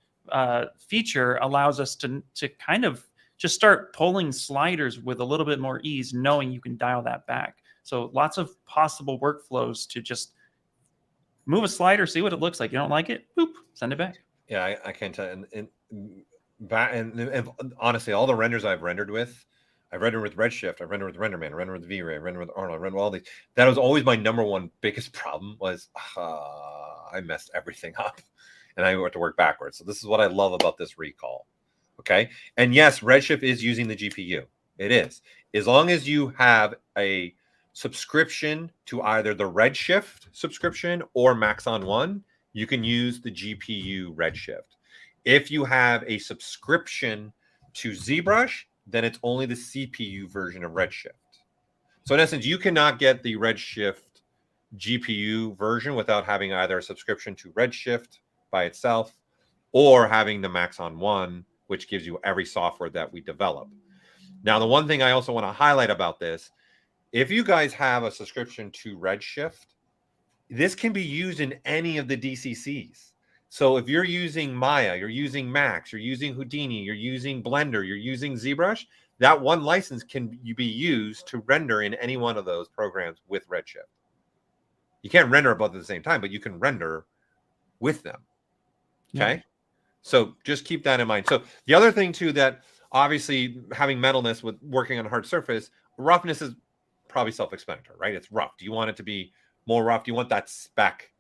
A: feature allows us to kind of just start pulling sliders with a little bit more ease, knowing you can dial that back. So lots of possible workflows to just move a slider, see what it looks like. You don't like it, boop, send it back.
B: Yeah, I can't tell. And honestly, all the renders I've rendered with Redshift, I've rendered with RenderMan, I rendered with V-Ray, I rendered with Arnold, I rendered with all these. That was always my number one biggest problem was I messed everything up and I had to work backwards. So this is what I love about this recall. Okay. And yes, Redshift is using the GPU. It is. As long as you have a subscription to either the Redshift subscription or Maxon One, you can use the GPU Redshift. If you have a subscription to ZBrush, then it's only the CPU version of Redshift. So in essence, you cannot get the Redshift GPU version without having either a subscription to Redshift by itself or having the Maxon One, which gives you every software that we develop. Now, the one thing I also want to highlight about this, if you guys have a subscription to Redshift, this can be used in any of the DCCs. So if you're using Maya, you're using Max, you're using Houdini, you're using Blender, you're using ZBrush, that one license can be used to render in any one of those programs with Redshift. You can't render both at the same time, but you can render with them. Okay. Yeah. So just keep that in mind. So the other thing too, that obviously having metalness with working on a hard surface, roughness is probably self-explanatory, right? It's rough. Do you want it to be more rough? Do you want that spec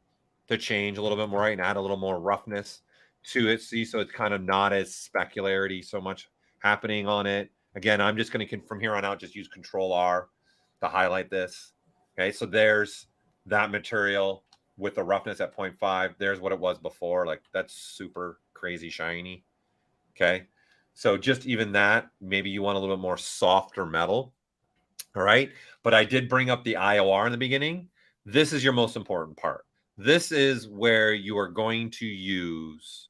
B: to change a little bit more, right? And add a little more roughness to it. See, so it's kind of not as specularity so much happening on it. Again, I'm just going to, from here on out, just use Control R to highlight this. Okay, so there's that material with the roughness at 0.5. There's what it was before. Like, that's super crazy shiny. Okay, so just even that, maybe you want a little bit more softer metal. All right, but I did bring up the IOR in the beginning. This is your most important part. This is where you are going to use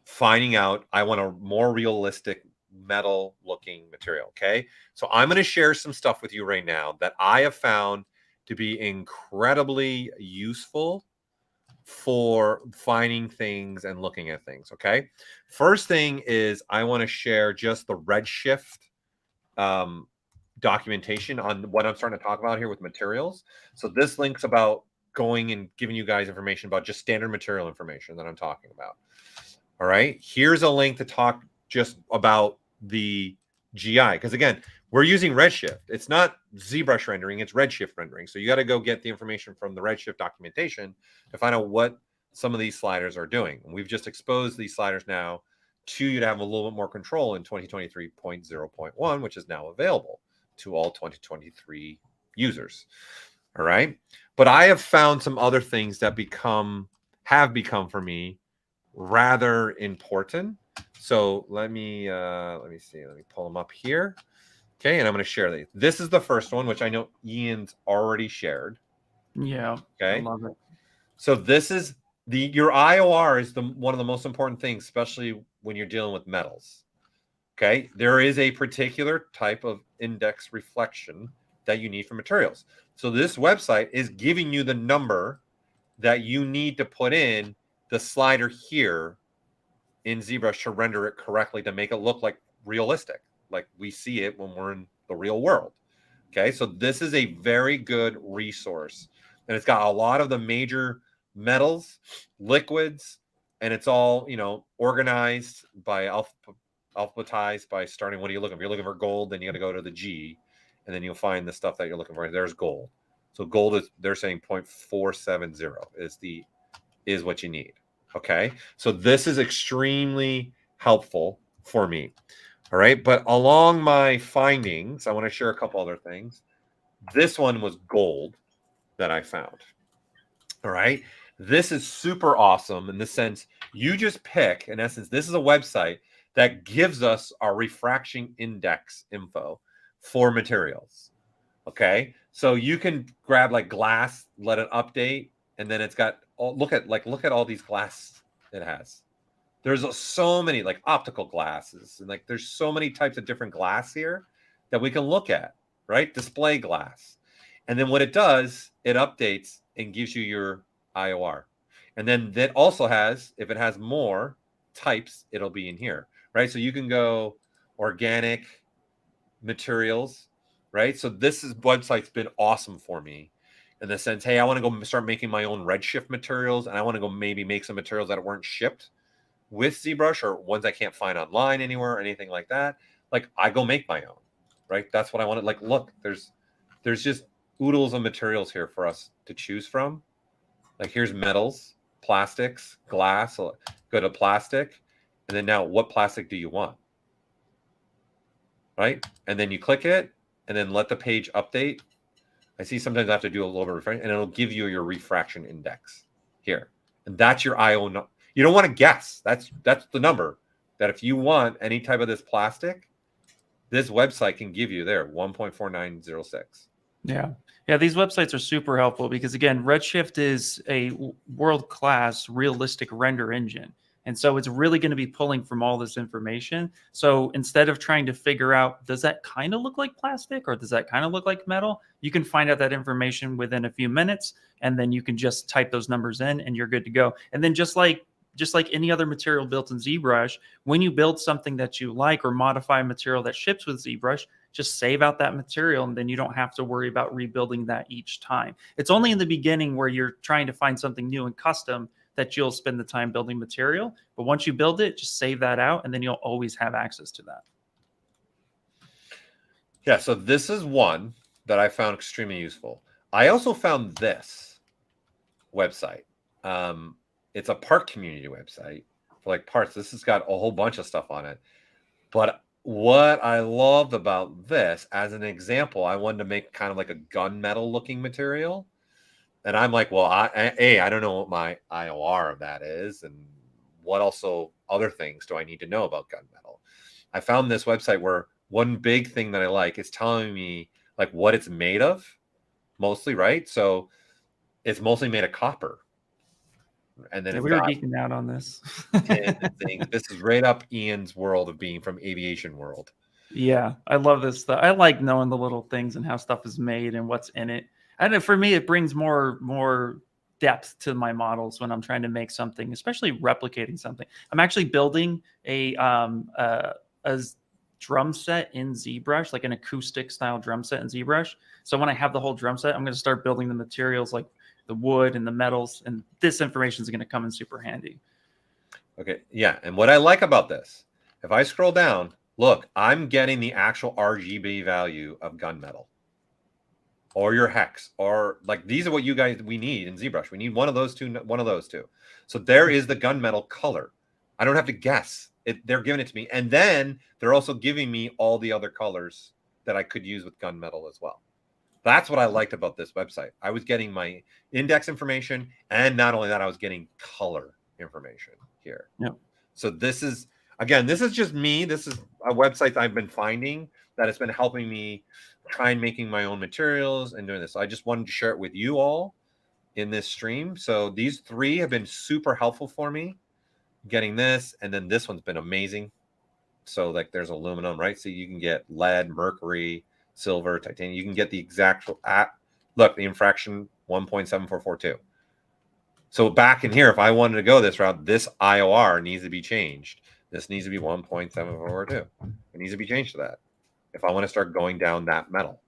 B: finding out, I want a more realistic metal looking material. Okay, so I'm going to share some stuff with you right now that I have found to be incredibly useful for finding things and looking at things. Okay, first thing is I want to share just the Redshift documentation on what I'm starting to talk about here with materials. So this link's about going and giving you guys information about just standard material information that I'm talking about. All right, here's a link to talk just about the GI, because again, we're using Redshift. It's not ZBrush rendering, it's Redshift rendering. So you got to go get the information from the Redshift documentation to find out what some of these sliders are doing. And we've just exposed these sliders now to you to have a little bit more control in 2023.0.1, which is now available to all 2023 users. All right, but I have found some other things that have become for me rather important. So let me see. Let me pull them up here. Okay, and I'm going to share these. This is the first one, which I know Ian's already shared.
A: Yeah.
B: Okay.
A: I love it.
B: So this is your IOR is one of the most important things, especially when you're dealing with metals. Okay, there is a particular type of index reflection that you need for materials. So this website is giving you the number that you need to put in the slider here in ZBrush to render it correctly, to make it look like realistic, like we see it when we're in the real world. Okay, so this is a very good resource, and it's got a lot of the major metals, liquids, and it's all, you know, organized by alphabetized by starting. What are you looking for? If you're looking for gold, then you got to go to the G, and then you'll find the stuff that you're looking for. There's gold. So gold is, they're saying 0.470 is what you need. Okay, so this is extremely helpful for me. All right, but along my findings, I want to share a couple other things. This one was gold that I found. All right, this is super awesome in the sense you just pick, in essence, this is a website that gives us our refraction index info for materials. Okay, so you can grab like glass, let it update, and then it's got look at all these glass it has. There's so many like optical glasses, and like there's so many types of different glass here that we can look at, right? Display glass. And then what it does, it updates and gives you your IOR. And then that also has, if it has more types, it'll be in here, right? So you can go organic materials, right? So this website's been awesome for me in the sense, hey, I want to go start making my own Redshift materials, and I want to go maybe make some materials that weren't shipped with ZBrush or ones I can't find online anywhere or anything like that. Like I go make my own, right? That's what I wanted. Like, look, there's just oodles of materials here for us to choose from. Like here's metals, plastics, glass, go to plastic. And then now what plastic do you want? Right? And then you click it and then let the page update. I see sometimes I have to do a little bit of refresh, and it'll give you your refraction index here. And that's your IO. You don't want to guess. That's the number that if you want any type of this plastic, this website can give you there, 1.4906.
A: Yeah. Yeah, these websites are super helpful because, again, Redshift is a world-class realistic render engine. And so it's really going to be pulling from all this information. So instead of trying to figure out, does that kind of look like plastic or does that kind of look like metal? You can find out that information within a few minutes, and then you can just type those numbers in and you're good to go. And then just like any other material built in ZBrush, when you build something that you like or modify a material that ships with ZBrush, just save out that material and then you don't have to worry about rebuilding that each time. It's only in the beginning where you're trying to find something new and custom that you'll spend the time building material. But once you build it, just save that out and then you'll always have access to that.
B: Yeah, so this is one that I found extremely useful. I also found this website. It's a park community website for like parks. This has got a whole bunch of stuff on it. But what I loved about this, as an example, I wanted to make kind of like a gunmetal looking material. And I'm like, well, I don't know what my IOR of that is. And what also other things do I need to know about gunmetal? I found this website where one big thing that I like is telling me like what it's made of mostly, right? So it's mostly made of copper. And then
A: Yeah,
B: it's
A: we were
B: got
A: geeking out on this.
B: tin and things. This is right up Ian's world of being from aviation world.
A: Yeah, I love this stuff. I like knowing the little things and how stuff is made and what's in it. And for me, it brings more depth to my models when I'm trying to make something, especially replicating something. I'm actually building a drum set in ZBrush, like an acoustic style drum set in ZBrush. So when I have the whole drum set, I'm going to start building the materials like the wood and the metals, and this information is going to come in super handy.
B: Okay, yeah, and what I like about this, if I scroll down, look, I'm getting the actual RGB value of gunmetal or your hex, or like these are what we need in ZBrush. We need one of those two. So there is the gunmetal color. I don't have to guess it. They're giving it to me. And then they're also giving me all the other colors that I could use with gunmetal as well. That's what I liked about this website. I was getting my index information, and not only that, I was getting color information here.
A: Yep.
B: So this is, again, this is just me. This is a website that I've been finding that has been helping me try and making my own materials and doing this. So I just wanted to share it with you all in this stream. So these three have been super helpful for me getting this. And then this one's been amazing. So like there's aluminum, right? So you can get lead, mercury, silver, titanium. You can get the exact, look, the infraction 1.7442. So back in here, if I wanted to go this route, this IOR needs to be changed. This needs to be 1.7442. It needs to be changed to that if I want to start going down that metal.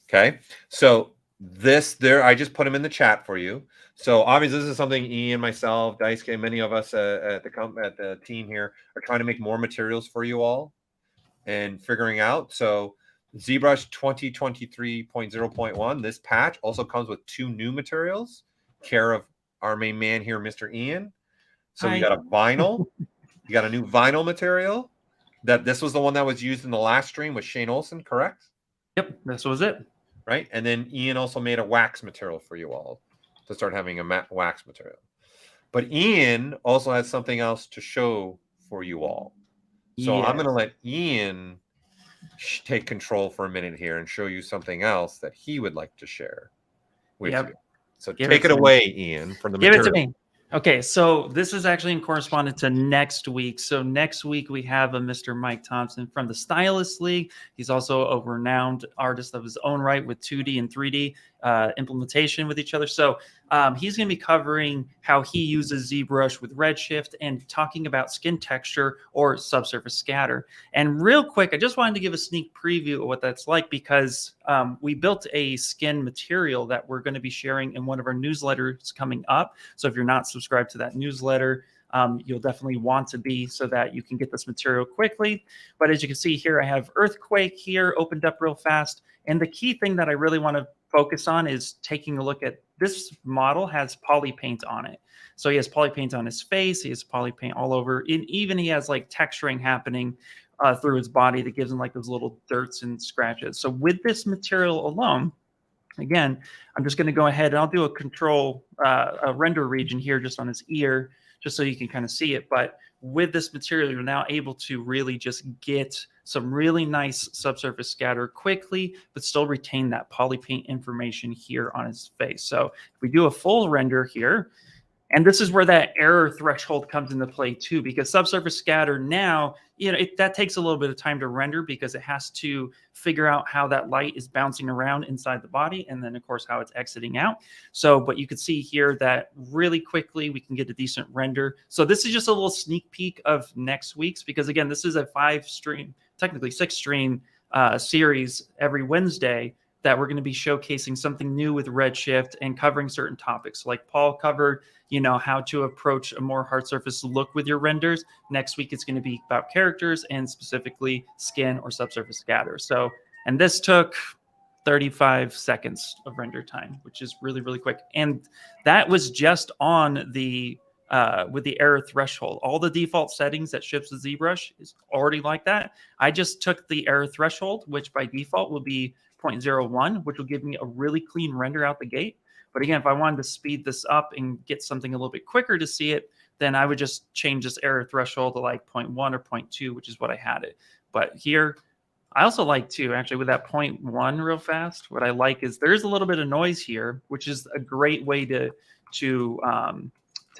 B: Okay, so this there, I just put them in the chat for you. So obviously this is something Ian, myself, Daisuke, many of us at the team here are trying to make more materials for you all and figuring out. So ZBrush 2023.0.1, this patch also comes with 2 new materials, care of our main man here, Mr. Ian. So
A: Hi.
B: we got a vinyl, you got a new vinyl material. That this was the one that was used in the last stream with Shane Olson, correct?
A: Yep, this was it.
B: Right, and then Ian also made a wax material for you all to start having a matte wax material. But Ian also has something else to show for you all. So I'm going to let Ian take control for a minute here and show you something else that he would like to share with you. So take it away, Ian, from the material.
A: Give it to me. Okay, so this is actually in correspondence to next week. So next week we have a Mr. Mike Thompson from the Stylist League. He's also a renowned artist of his own right with 2D and 3D implementation with each other. So he's going to be covering how he uses ZBrush with Redshift and talking about skin texture or subsurface scatter. And real quick, I just wanted to give a sneak preview of what that's like because we built a skin material that we're going to be sharing in one of our newsletters coming up. So if you're not subscribed to that newsletter, you'll definitely want to be so that you can get this material quickly. But as you can see here, I have Earthquake here opened up real fast. And the key thing that I really want to focus on is taking a look at this model has poly paint on it. So he has poly paint on his face. He has poly paint all over. And even he has like texturing happening through his body that gives him like those little dirts and scratches. So with this material alone, again, I'm just going to go ahead and I'll do a render region here just on his ear, just so you can kind of see it. But with this material, you're now able to really just get some really nice subsurface scatter quickly, but still retain that poly paint information here on his face. So if we do a full render here, and this is where that error threshold comes into play too, because subsurface scatter now, that takes a little bit of time to render because it has to figure out how that light is bouncing around inside the body, and then of course how it's exiting out. So, but you can see here that really quickly we can get a decent render. So this is just a little sneak peek of next week's, because again, this is a 5-stream, technically 6-stream series every Wednesday that we're going to be showcasing something new with Redshift and covering certain topics. Like Paul covered, how to approach a more hard surface look with your renders. Next week, it's going to be about characters and specifically skin or subsurface scatter. So, and this took 35 seconds of render time, which is really, really quick. And that was just on the with the error threshold. All the default settings that ships with ZBrush is already like that. I just took the error threshold, which by default will be 0.01, which will give me a really clean render out the gate. But again, if I wanted to speed this up and get something a little bit quicker to see it, then I would just change this error threshold to like 0.1 or 0.2, which is what I had it. But here, I also like to, actually with that 0.1 real fast, what I like is there's a little bit of noise here, which is a great way to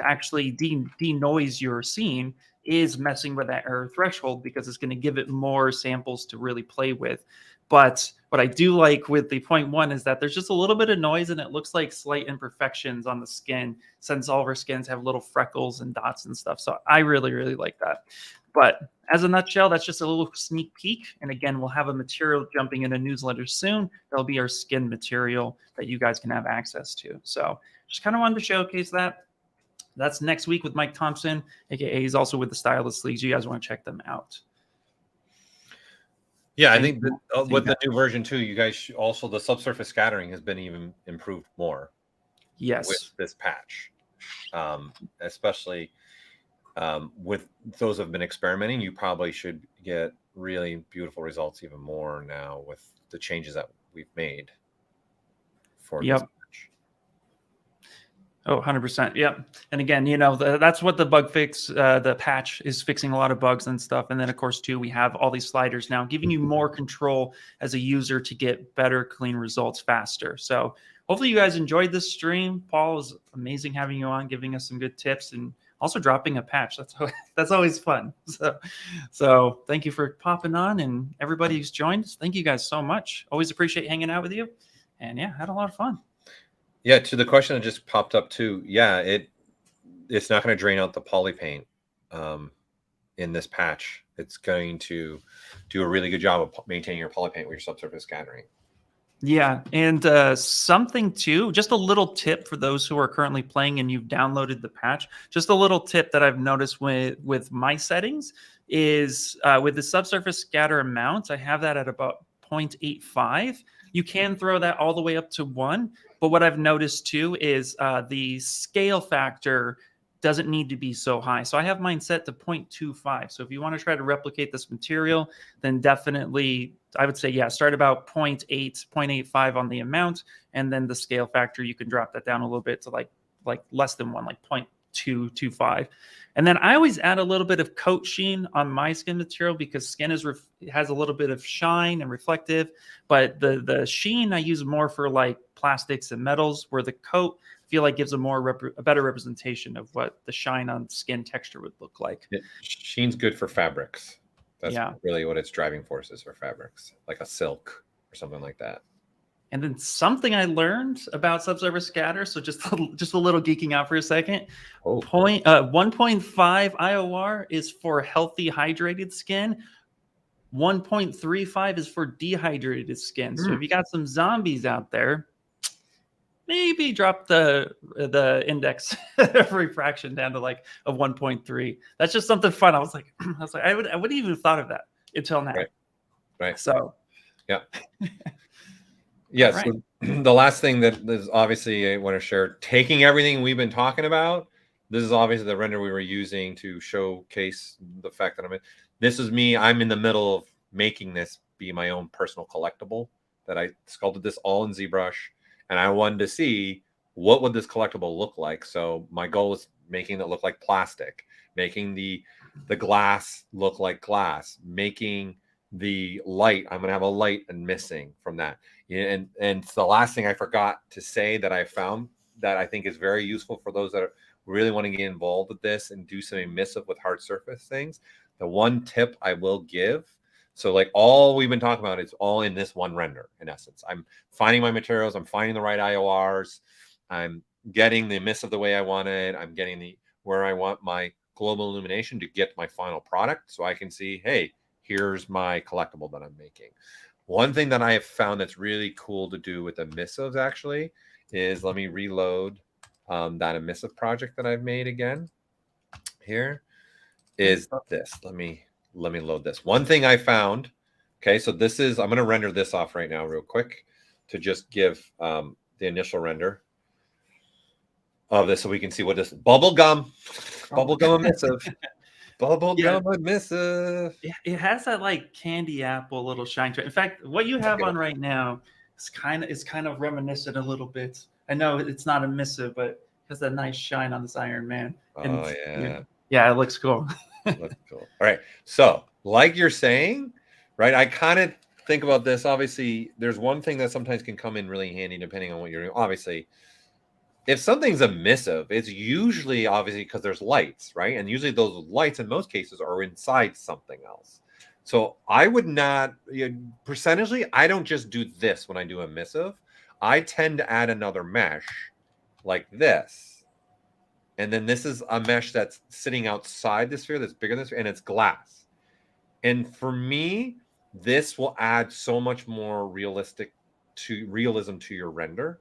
A: actually denoise your scene, is messing with that error threshold because it's going to give it more samples to really play with. But what I do like with the 0.1 is that there's just a little bit of noise and it looks like slight imperfections on the skin, since all of our skins have little freckles and dots and stuff. So I really, really like that. But as a nutshell, that's just a little sneak peek. And again, we'll have a material jumping in a newsletter soon. That'll be our skin material that you guys can have access to. So just kind of wanted to showcase that. That's next week with Mike Thompson, aka he's also with the Stylist Leagues. You guys want to check them out.
B: Yeah, I think that, with the new version too, you guys also, the subsurface scattering has been even improved more.
A: Yes,
B: with this patch, especially with those who have been experimenting, you probably should get really beautiful results even more now with the changes that we've made for this patch.
A: Oh, 100%. Yep. And again, you know, that's what the bug fix, the patch is fixing a lot of bugs and stuff. And then, of course, too, we have all these sliders now giving you more control as a user to get better, clean results faster. So hopefully you guys enjoyed this stream. Paul, it was amazing having you on, giving us some good tips and also dropping a patch. That's always fun. So thank you for popping on, and everybody who's joined. Thank you guys so much. Always appreciate hanging out with you. And yeah, had a lot of fun.
B: Yeah, to the question that just popped up too. Yeah, it's not going to drain out the poly paint in this patch. It's going to do a really good job of maintaining your poly paint with your subsurface scattering.
A: Yeah, and something too, just a little tip for those who are currently playing and you've downloaded the patch. Just a little tip that I've noticed with my settings is with the subsurface scatter amount, I have that at about 0.85. You can throw that all the way up to 1. But what I've noticed too is the scale factor doesn't need to be so high. So I have mine set to 0.25. So if you want to try to replicate this material, then definitely I would say, yeah, start about 0.8, 0.85 on the amount. And then the scale factor, you can drop that down a little bit to like less than 1, like 0.225. And then I always add a little bit of coat sheen on my skin material because skin has a little bit of shine and reflective, but the sheen I use more for like plastics and metals, where the coat I feel like gives a better representation of what the shine on skin texture would look like.
B: Sheen's good for fabrics. That's
A: Yeah.
B: really what its driving force is for fabrics, like a silk or something like that.
A: And then something I learned about subsurface scatter. So just a little geeking out for a second. 1.5 IOR is for healthy hydrated skin. 1.35 is for dehydrated skin. So if you got some zombies out there, maybe drop the index of refraction down to like a 1.3. That's just something fun. I was like, I wouldn't even have thought of that until now.
B: Right.
A: So
B: yeah. Yeah.
A: Right.
B: So the last thing that is obviously I want to share, taking everything we've been talking about. This is obviously the render we were using to showcase the fact that this is me. I'm in the middle of making this be my own personal collectible that I sculpted this all in ZBrush. And I wanted to see what would this collectible look like. So my goal was making it look like plastic, making the glass look like glass, making the light. I'm going to have a light and missing from that. And it's the last thing I forgot to say that I found that I think is very useful for those that really want to get involved with this and do some emissive with hard surface things. The one tip I will give. So like all we've been talking about is all in this one render, in essence. I'm finding my materials. I'm finding the right IORs. I'm getting the emissive the way I want it. I'm getting where I want my global illumination to get my final product. So I can see, hey, here's my collectible that I'm making. One thing that I have found that's really cool to do with emissives actually is, let me reload that emissive project that I've made again. Here is this. Let me load this. One thing I found, okay, so this is, I'm going to render this off right now real quick to just give the initial render of this so we can see what this bubblegum emissive. Bubblegum emissive.
A: It has that like candy apple little shine to it. In fact, what you have on right now is kind of reminiscent a little bit. I know it's not emissive, but it has that nice shine on this Iron Man.
B: Oh yeah.
A: Yeah, it looks cool.
B: Looks cool. All right. So, like you're saying, right? I kind of think about this. Obviously, there's one thing that sometimes can come in really handy depending on what you're doing. Obviously, if something's emissive, it's usually obviously because there's lights, right? And usually those lights in most cases are inside something else. So I would not, percentagely, I don't just do this when I do emissive. I tend to add another mesh like this. And then this is a mesh that's sitting outside the sphere that's bigger than the sphere, and it's glass. And for me, this will add so much more realism to your render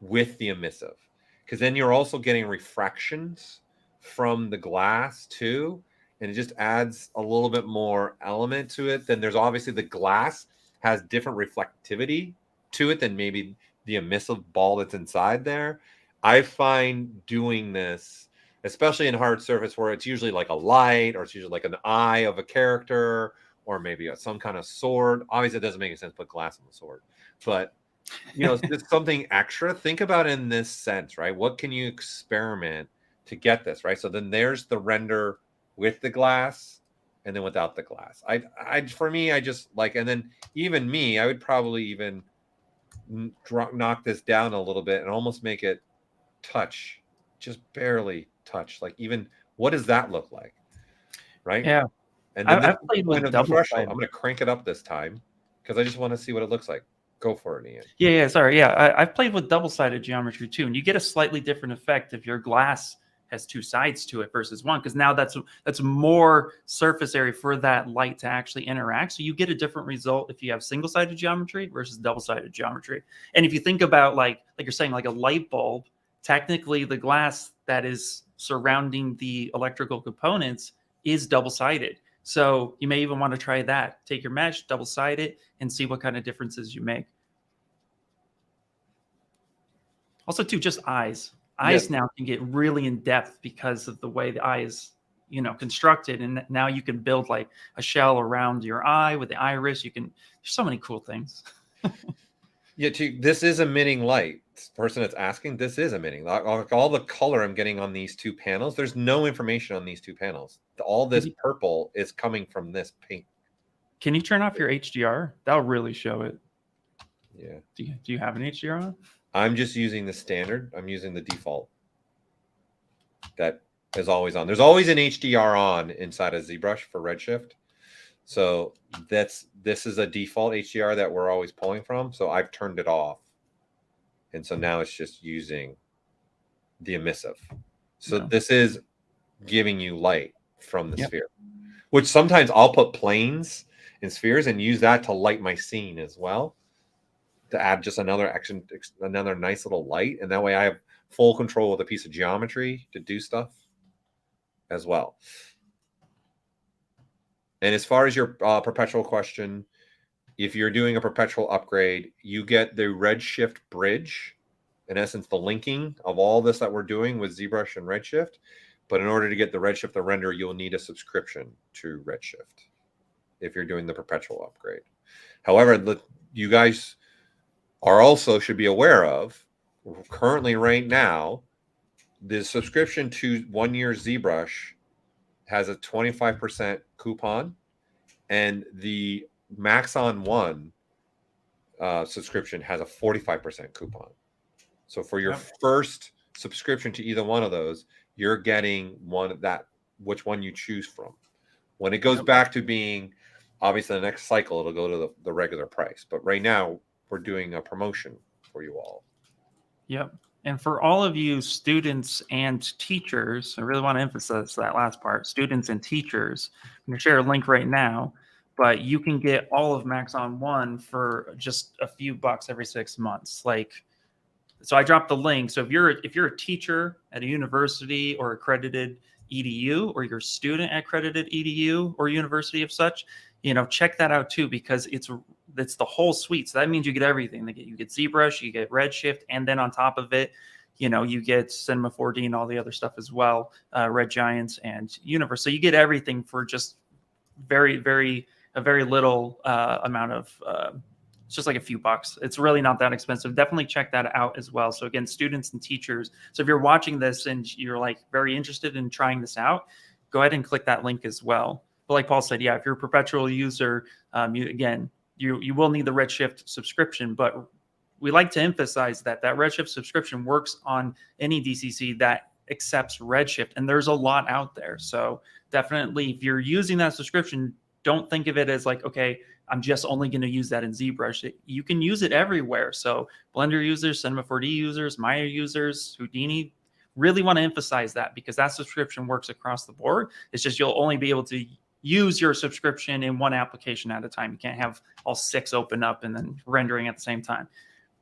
B: with the emissive. Because then you're also getting refractions from the glass too. And it just adds a little bit more element to it. Then there's obviously the glass has different reflectivity to it than maybe the emissive ball that's inside there. I find doing this, especially in hard surface where it's usually like a light or it's usually like an eye of a character or maybe some kind of sword. Obviously, it doesn't make any sense to put glass on the sword. But you know, just something extra. Think about it in this sense, right? What can you experiment to get this, right? So then there's the render with the glass and then without the glass. For me, I just like, and then even me, I would probably even knock this down a little bit and almost make it touch, just barely touch. Like, even what does that look like, right?
A: Yeah,
B: And then this
A: I've
B: is the
A: played
B: point
A: with
B: of the
A: double
B: threshold.
A: sided.
B: I'm going to crank it up this time because I just want to see what it looks like. Go for it, Ian.
A: Yeah, sorry. Yeah, I've played with double-sided geometry too, and you get a slightly different effect if your glass has two sides to it versus one, because now that's more surface area for that light to actually interact. So you get a different result if you have single-sided geometry versus double-sided geometry. And if you think about like you're saying, like a light bulb, technically the glass that is surrounding the electrical components is double-sided. So you may even want to try that. Take your mesh, double-side it, and see what kind of differences you make. Also, too, just eyes. Eyes
B: Yes.
A: now can get really in depth because of the way the eye is, constructed. And now you can build like a shell around your eye with the iris. There's so many cool things.
B: Yeah, this is emitting light. This person that's asking, this is emitting. Like all the color I'm getting on these two panels, there's no information on these two panels. All this purple is coming from this pink.
A: Can you turn off your HDR? That'll really show it.
B: Yeah.
A: Do you have an HDR on?
B: I'm just using the standard. I'm using the default. That is always on. There's always an HDR on inside of ZBrush for Redshift. So this is a default HDR that we're always pulling from. So I've turned it off. And so now it's just using the emissive. So this is giving you light from the sphere, which sometimes I'll put planes and spheres and use that to light my scene as well, to add just another nice little light. And that way I have full control with a piece of geometry to do stuff as well. And as far as your perpetual question, if you're doing a perpetual upgrade, you get the Redshift bridge, in essence, the linking of all this that we're doing with ZBrush and Redshift. But in order to get the Redshift, the render, you'll need a subscription to Redshift if you're doing the perpetual upgrade. However, you guys should be aware of, currently right now, the subscription to 1 year ZBrush has a 25% coupon, and the Maxon 1 subscription has a 45% coupon. So for your first subscription to either one of those, you're getting which one you choose from. When it goes back to being, obviously the next cycle, it'll go to the regular price. But right now, we're doing a promotion for you all.
A: Yep. And for all of you students and teachers, I really want to emphasize that last part, students and teachers. I'm going to share a link right now, but you can get all of Maxon 1 for just a few bucks every 6 months. So I dropped the link. So if you're a teacher at a university or accredited EDU, or you're a student at accredited EDU or university of such, check that out too, because it's the whole suite. So that means you get everything. You get ZBrush, you get Redshift, and then on top of it, you get Cinema 4D and all the other stuff as well, Red Giants and Universe. So you get everything for just very, very little amount of. It's just like a few bucks. It's really not that expensive. Definitely check that out as well. So again, students and teachers. So if you're watching this and you're like very interested in trying this out, go ahead and click that link as well. But like Paul said, if you're a perpetual user, you will need the Redshift subscription. But we like to emphasize that Redshift subscription works on any DCC that accepts Redshift, and there's a lot out there. So definitely, if you're using that subscription, don't think of it as like, okay, I'm just only going to use that in ZBrush. You can use it everywhere. So Blender users, Cinema 4D users, Maya users, Houdini, really want to emphasize that, because that subscription works across the board. It's just you'll only be able to use your subscription in one application at a time. You can't have all 6 open up and then rendering at the same time.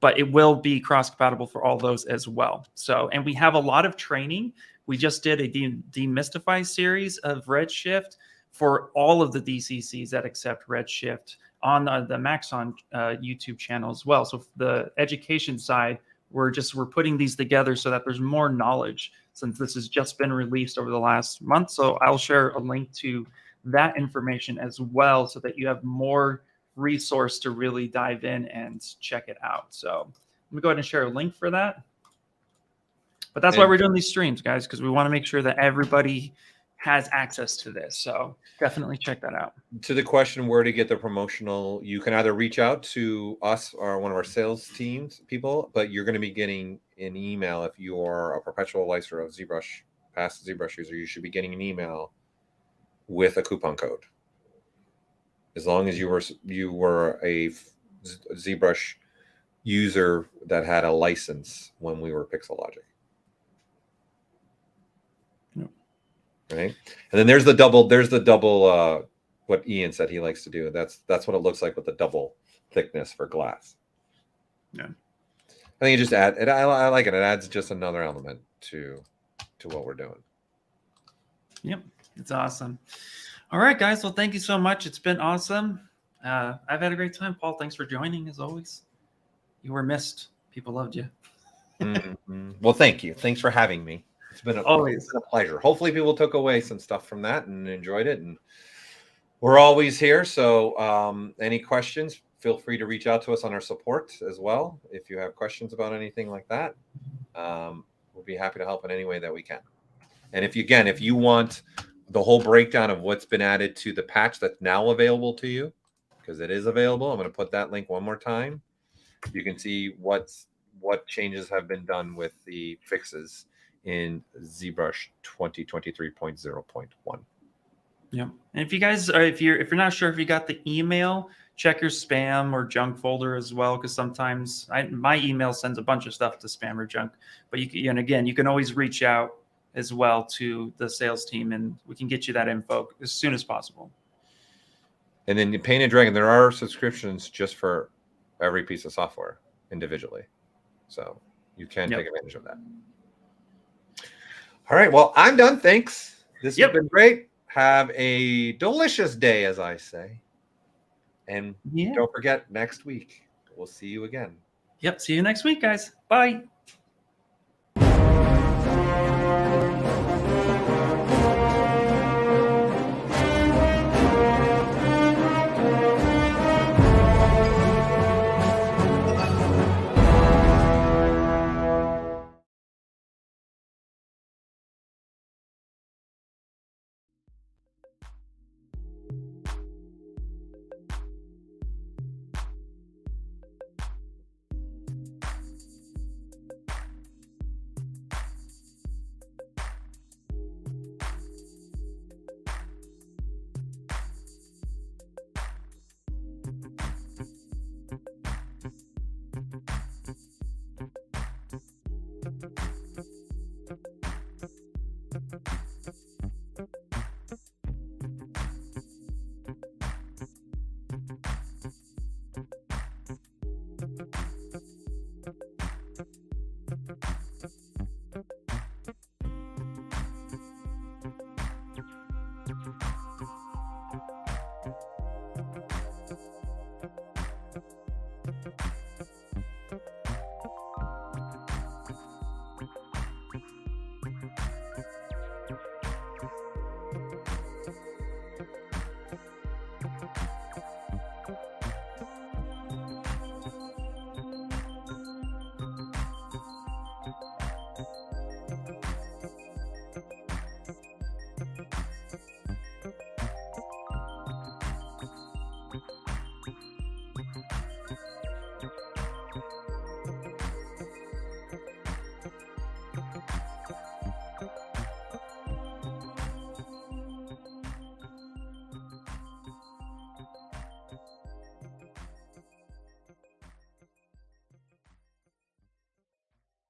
A: But it will be cross-compatible for all those as well. So, and we have a lot of training. We just did a Demystify series of Redshift for all of the DCCs that accept Redshift on the Maxon YouTube channel as well. So the education side, we're putting these together so that there's more knowledge, since this has just been released over the last month. So I'll share a link to that information as well, so that you have more resource to really dive in and check it out. So let me go ahead and share a link for that. But that's why we're doing these streams, guys, because we want to make sure that everybody has access to this. So definitely check that out.
B: To the question where to get the promotional, you can either reach out to us or one of our sales teams people, but you're going to be getting an email if you are a perpetual licer of ZBrush, past ZBrush user. You should be getting an email with a coupon code. As long as you were a ZBrush user that had a license when we were Pixelogic. Right, and then there's the double what Ian said he likes to do. That's what it looks like with the double thickness for glass.
A: Yeah,
B: I think it just I like it. It adds just another element to what we're doing.
A: Yep, it's awesome. All right, guys. Well, thank you so much. It's been awesome. I've had a great time. Paul, thanks for joining as always. You were missed. People loved you.
B: Well, thank you. Thanks for having me. It's been
A: always
B: a pleasure. Hopefully people took away some stuff from that and enjoyed it. And we're always here. So any questions, feel free to reach out to us on our support as well. If you have questions about anything like that, we'll be happy to help in any way that we can. And if you want the whole breakdown of what's been added to the patch that's now available to you, because it is available, I'm going to put that link one more time. You can see what changes have been done with the fixes in ZBrush 2023.0.1.
A: Yeah, and if you guys are, if you're not sure if you got the email, check your spam or junk folder as well, because sometimes my email sends a bunch of stuff to spam or junk. But you can always reach out as well to the sales team, and we can get you that info as soon as possible. And then Painted Dragon, there are subscriptions just for every piece of software individually, so you can take advantage of that. All right. Well, I'm done. Thanks. This has been great. Have a delicious day, as I say. And don't forget, next week, we'll see you again. Yep. See you next week, guys. Bye.